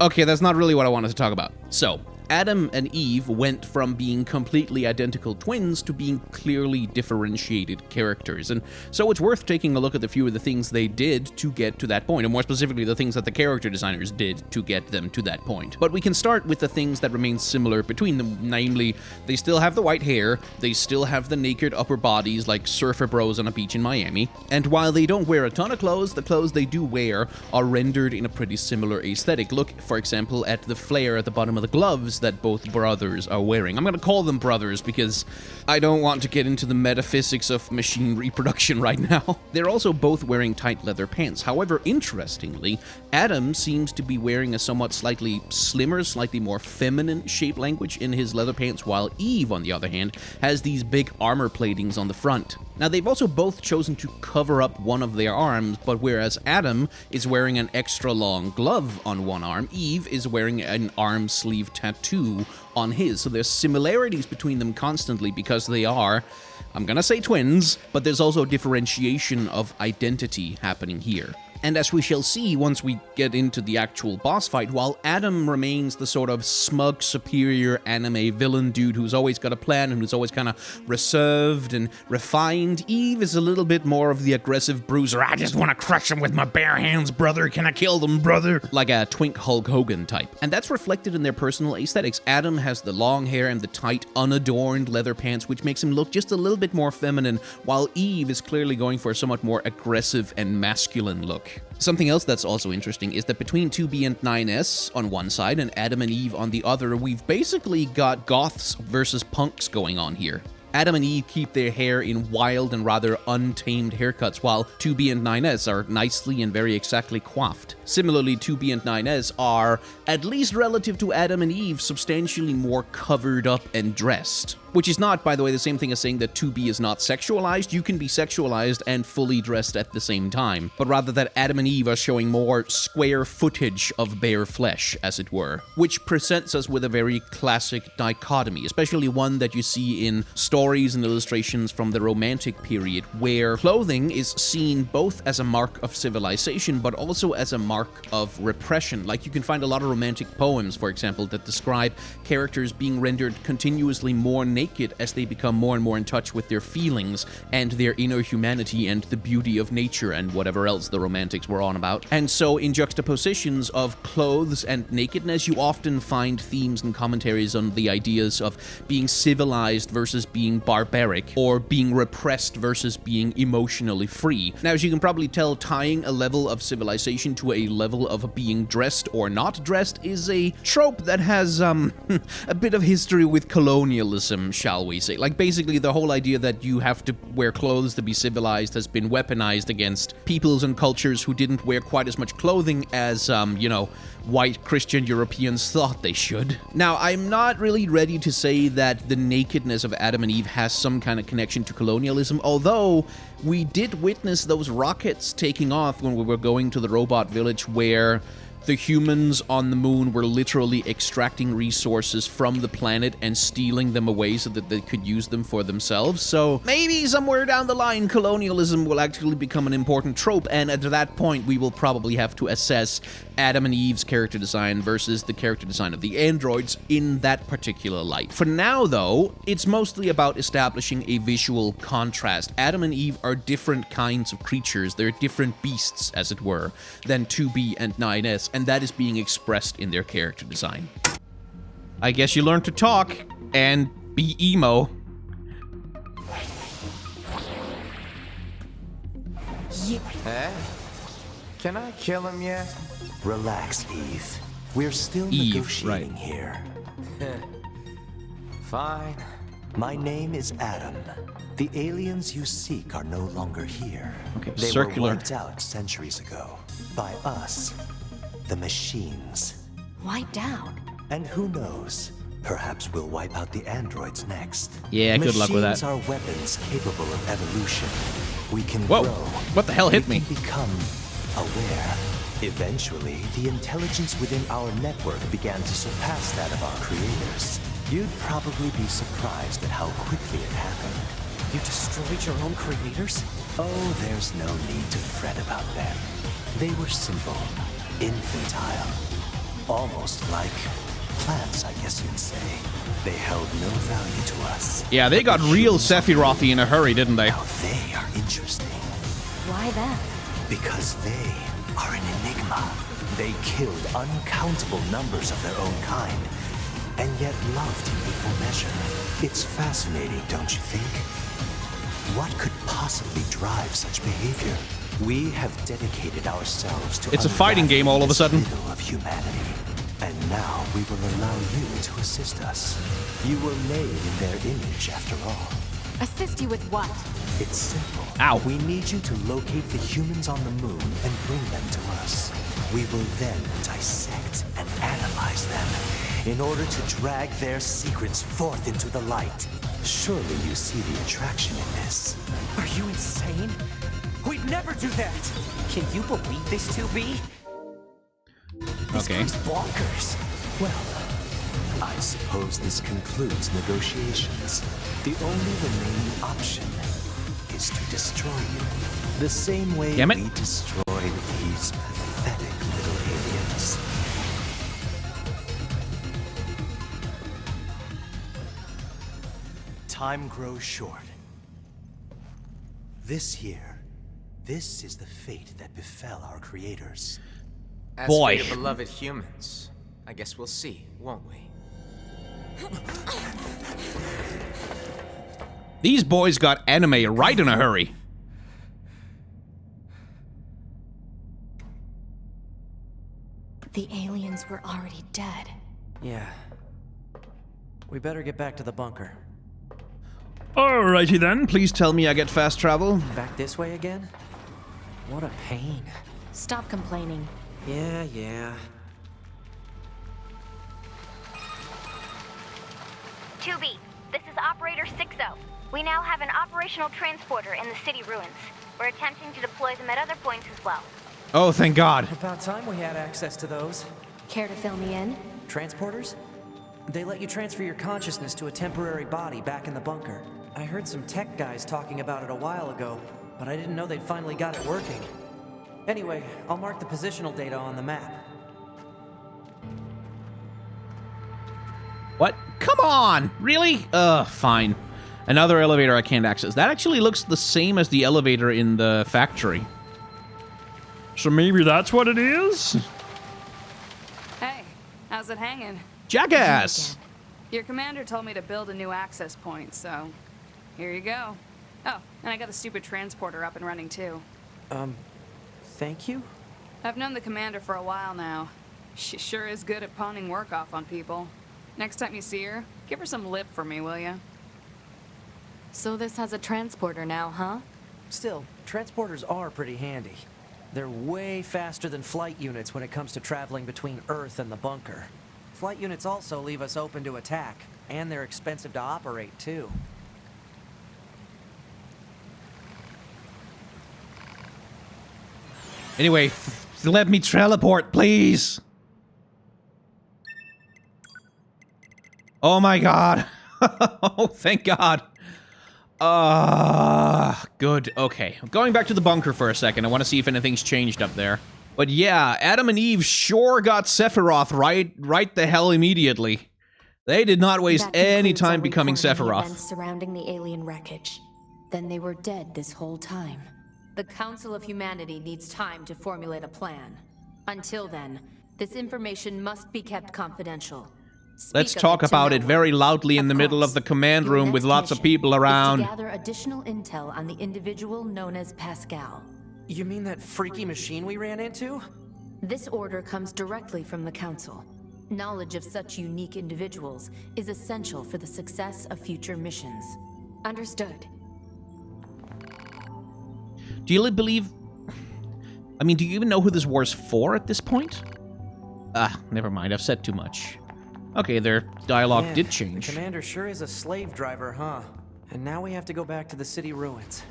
okay, that's not really what I wanted to talk about. So Adam and Eve went from being completely identical twins to being clearly differentiated characters, and so it's worth taking a look at the few of the things they did to get to that point, and more specifically the things that the character designers did to get them to that point. But we can start with the things that remain similar between them, namely, they still have the white hair, they still have the naked upper bodies like surfer bros on a beach in Miami, and while they don't wear a ton of clothes, the clothes they do wear are rendered in a pretty similar aesthetic. Look, for example, at the flare at the bottom of the gloves that both brothers are wearing. I'm going to call them brothers because I don't want to get into the metaphysics of machine reproduction right now. They're also both wearing tight leather pants. However, interestingly, Adam seems to be wearing a somewhat slightly slimmer, slightly more feminine shape language in his leather pants, while Eve, on the other hand, has these big armor platings on the front. Now, they've also both chosen to cover up one of their arms, but whereas Adam is wearing an extra long glove on one arm, Eve is wearing an arm sleeve tattoo on his. So there's similarities between them constantly because they are, I'm gonna say twins, but there's also differentiation of identity happening here. And as we shall see once we get into the actual boss fight, while Adam remains the sort of smug, superior anime villain dude who's always got a plan and who's always kind of reserved and refined, Eve is a little bit more of the aggressive bruiser. I just want to crush them with my bare hands, brother. Can I kill them, brother? Like a twink Hulk Hogan type. And that's reflected in their personal aesthetics. Adam has the long hair and the tight, unadorned leather pants, which makes him look just a little bit more feminine, while Eve is clearly going for a somewhat more aggressive and masculine look. Something else that's also interesting is that between 2B and 9S on one side and Adam and Eve on the other, we've basically got goths versus punks going on here. Adam and Eve keep their hair in wild and rather untamed haircuts, while 2B and 9S are nicely and very exactly coiffed. Similarly, 2B and 9S are, at least relative to Adam and Eve, substantially more covered up and dressed. Which is not, by the way, the same thing as saying that 2B is not sexualized. You can be sexualized and fully dressed at the same time, but rather that Adam and Eve are showing more square footage of bare flesh, as it were, which presents us with a very classic dichotomy, especially one that you see in stories and illustrations from the Romantic period, where clothing is seen both as a mark of civilization, but also as a mark of repression. Like, you can find a lot of Romantic poems, for example, that describe characters being rendered continuously more naked as they become more and more in touch with their feelings and their inner humanity and the beauty of nature and whatever else the Romantics were on about. And so in juxtapositions of clothes and nakedness, you often find themes and commentaries on the ideas of being civilized versus being being barbaric or being repressed versus being emotionally free. Now, as you can probably tell, tying a level of civilization to a level of being dressed or not dressed is a trope that has, a bit of history with colonialism, shall we say. Like, basically, the whole idea that you have to wear clothes to be civilized has been weaponized against peoples and cultures who didn't wear quite as much clothing as, white Christian Europeans thought they should. Now, I'm not really ready to say that the nakedness of Adam and Eve has some kind of connection to colonialism, although we did witness those rockets taking off when we were going to the robot village where the humans on the moon were literally extracting resources from the planet and stealing them away so that they could use them for themselves. So maybe somewhere down the line, colonialism will actually become an important trope, and at that point, we will probably have to assess Adam and Eve's character design versus the character design of the androids in that particular light. For now, though, it's mostly about establishing a visual contrast. Adam and Eve are different kinds of creatures. They're different beasts, as it were, than 2B and 9S, and that is being expressed in their character design. I guess you learn to talk and be emo. Eh? Can I kill him yet? Relax, Eve. We're still Eve, negotiating right. here. Fine. My name is Adam. The aliens you seek are no longer here. Okay, they circular. were wiped out centuries ago. By us. The machines. Wiped out? And who knows? Perhaps we'll wipe out the androids next. Yeah, good luck with that. Machines are weapons capable of evolution. We can Whoa, grow. what the hell hit me? We can become aware. Eventually, the intelligence within our network began to surpass that of our creators. You'd probably be surprised at how quickly it happened. You destroyed your own creators? Oh, there's no need to fret about them. They were simple, infantile, almost like plants, I guess you'd say. They held no value to us. Yeah, they got real Sephiroth-y in a hurry, didn't they? Now they are interesting. Why that? Because they are an enigma. They killed uncountable numbers of their own kind, and yet loved in equal measure. It's fascinating, don't you think? What could possibly drive such behavior? We have dedicated ourselves to It's a fighting game all of a sudden. riddle of humanity. And now we will allow you to assist us. You were made in their image, after all. Assist you with what? It's simple. Ow. We need you to locate the humans on the moon and bring them to us. We will then dissect and analyze them in order to drag their secrets forth into the light. Surely you see the attraction in this. Are you insane? We'd never do that! Can you believe this, 2B? This Okay. guy's bonkers. Well, I suppose this concludes negotiations. The only remaining option is to destroy you. The same way Damn it. we destroyed these pathetic little aliens. Time grows short. This year, this is the fate that befell our creators. As Boy. for your beloved humans, I guess we'll see, won't we? These boys got anime right in a hurry. The aliens were already dead. Yeah. We better get back to the bunker. Alrighty then. Please tell me I get fast travel. Back this way again? What a pain. Stop complaining. Yeah. 2B, this is Operator 60. We now have an operational transporter in the city ruins. We're attempting to deploy them at other points as well. Oh, thank God. About time we had access to those. Care to fill me in? Transporters? They let you transfer your consciousness to a temporary body back in the bunker. I heard some tech guys talking about it a while ago, but I didn't know they'd finally got it working. Anyway, I'll mark the positional data on the map. What? Come on! Really? Fine. Another elevator I can't access. That actually looks the same as the elevator in the factory. So maybe that's what it is? Hey, how's it hanging? Jackass! Your commander told me to build a new access point, so here you go. Oh, and I got the stupid transporter up and running too. Thank you? I've known the commander for a while now. She sure is good at pawning work off on people. Next time you see her, give her some lip for me, will ya? So this has a transporter now, huh? Still, transporters are pretty handy. They're way faster than flight units when it comes to traveling between Earth and the bunker. Flight units also leave us open to attack, and they're expensive to operate, too. Anyway, let me teleport, please. Oh my god. Oh, thank god. Good. Okay. Going back to the bunker for a second. I want to see if anything's changed up there. But yeah, Adam and Eve sure got Sephiroth right the hell immediately. They did not waste any time becoming Sephiroth. Events surrounding the alien wreckage. Then they were dead this whole time. The Council of Humanity needs time to formulate a plan. Until then, this information must be kept confidential. Let's talk about it very loudly in the middle of the command room with lots of people around. To gather additional intel on the individual known as Pascal. You mean that freaky machine we ran into? This order comes directly from the Council. Knowledge of such unique individuals is essential for the success of future missions. Understood. Do you believe... I mean, do you even know who this war's for at this point? Ah, never mind. I've said too much. Okay, their dialogue did change. The commander sure is a slave driver, huh? And now we have to go back to the city ruins.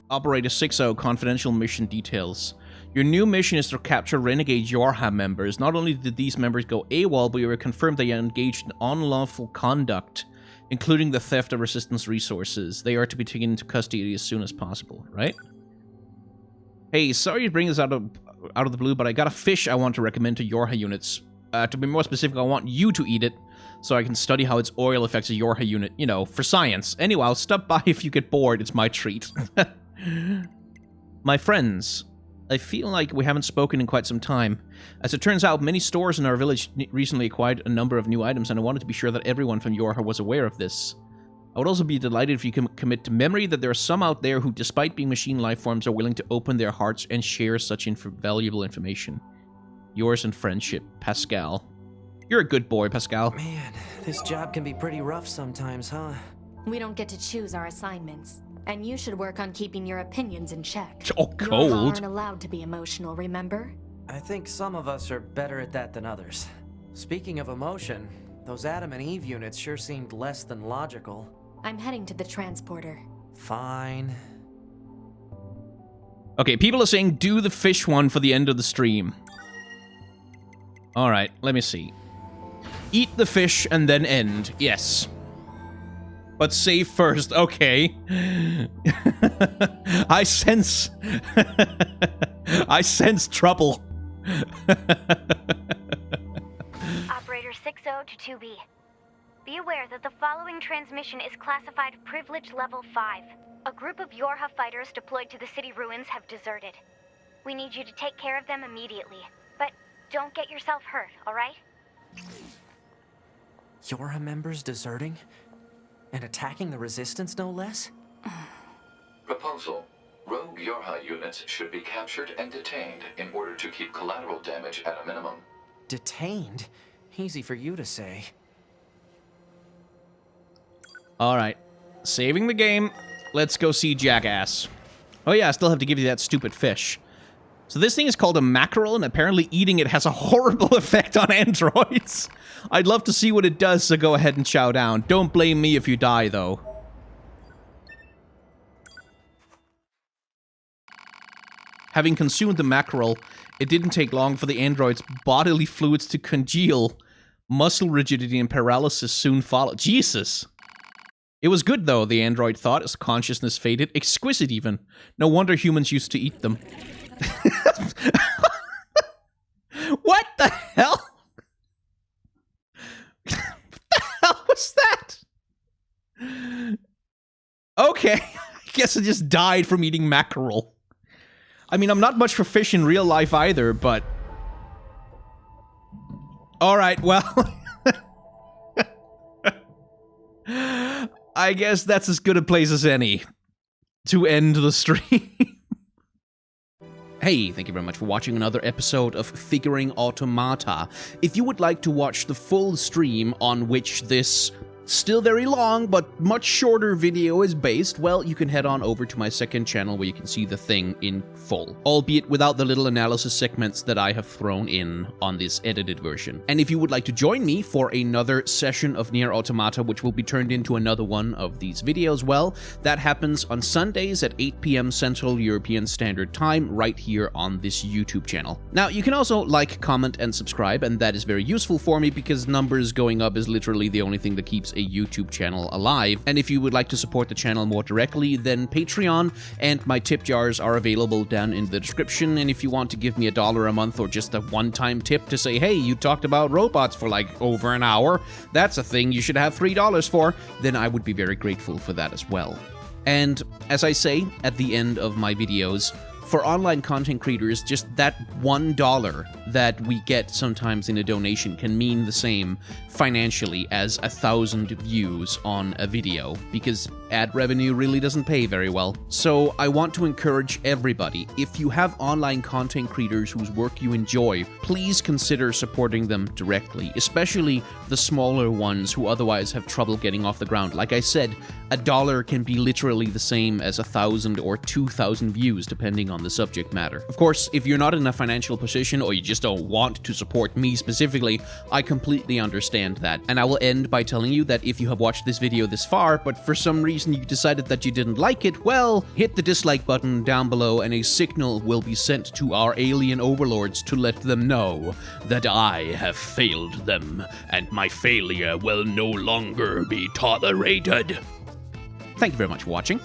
Operator 6-0, confidential mission details. Your new mission is to capture renegade Yorha members. Not only did these members go AWOL, but you were confirmed they engaged in unlawful conduct, including the theft of Resistance resources. They are to be taken into custody as soon as possible, right? Hey, sorry to bring this out of the blue, but I got a fish I want to recommend to Yorha units. To be more specific, I want you to eat it, so I can study how its oil affects a Yorha unit, you know, for science. Anyway, I'll stop by if you get bored, it's my treat. My friends, I feel like we haven't spoken in quite some time. As it turns out, many stores in our village recently acquired a number of new items, and I wanted to be sure that everyone from Yorha was aware of this. I would also be delighted if you can commit to memory that there are some out there who, despite being machine life forms, are willing to open their hearts and share such valuable information. Yours in friendship, Pascal. You're a good boy, Pascal. Man, this job can be pretty rough sometimes, huh? We don't get to choose our assignments. And you should work on keeping your opinions in check. Oh, cold. You aren't allowed to be emotional, remember? I think some of us are better at that than others. Speaking of emotion, those Adam and Eve units sure seemed less than logical. I'm heading to the transporter. Fine. Okay, people are saying do the fish one for the end of the stream. Alright, let me see. Eat the fish and then end. Yes. But save first. Okay. I sense... I sense trouble. Operator 60 to 2B. Be aware that the following transmission is classified Privilege Level 5. A group of Yorha fighters deployed to the city ruins have deserted. We need you to take care of them immediately. But don't get yourself hurt, alright? Yorha members deserting? And attacking the Resistance, no less? Proposal. Rogue Yorha units should be captured and detained in order to keep collateral damage at a minimum. Detained? Easy for you to say. Alright. Saving the game. Let's go see Jackass. Oh yeah, I still have to give you that stupid fish. So this thing is called a mackerel, and apparently eating it has a horrible effect on androids. I'd love to see what it does, so go ahead and chow down. Don't blame me if you die, though. Having consumed the mackerel, it didn't take long for the android's bodily fluids to congeal. Muscle rigidity and paralysis soon followed. Jesus! It was good, though, the android thought, as consciousness faded. Exquisite, even. No wonder humans used to eat them. What the hell? What the hell was that? Okay, I guess I just died from eating mackerel. I mean, I'm not much for fish in real life either, but... Alright, well... I guess that's as good a place as any to end the stream. Hey, thank you very much for watching another episode of Figuring Automata. If you would like to watch the full stream on which this still very long but much shorter video is based, well, you can head on over to my second channel where you can see the thing in full, albeit without the little analysis segments that I have thrown in on this edited version. And if you would like to join me for another session of NieR Automata, which will be turned into another one of these videos, well, that happens on Sundays at 8 p.m. Central European Standard Time right here on this YouTube channel. Now, you can also like, comment, and subscribe, and that is very useful for me because numbers going up is literally the only thing that keeps a YouTube channel alive. And if you would like to support the channel more directly, then Patreon and my tip jars are available down in the description. And if you want to give me $1 a month or just a one-time tip to say, hey, you talked about robots for like over an hour, that's a thing you should have $3 for, then I would be very grateful for that as well. And as I say at the end of my videos, for online content creators, just that $1 that we get sometimes in a donation can mean the same financially as 1,000 views on a video, because ad revenue really doesn't pay very well. So I want to encourage everybody, if you have online content creators whose work you enjoy, please consider supporting them directly, especially the smaller ones who otherwise have trouble getting off the ground. Like I said, $1 can be literally the same as 1,000 or 2,000 views, depending on the subject matter. Of course, if you're not in a financial position or you just don't want to support me specifically, I completely understand that. And I will end by telling you that if you have watched this video this far, but for some reason you decided that you didn't like it, well, hit the dislike button down below and a signal will be sent to our alien overlords to let them know that I have failed them, and my failure will no longer be tolerated. Thank you very much for watching.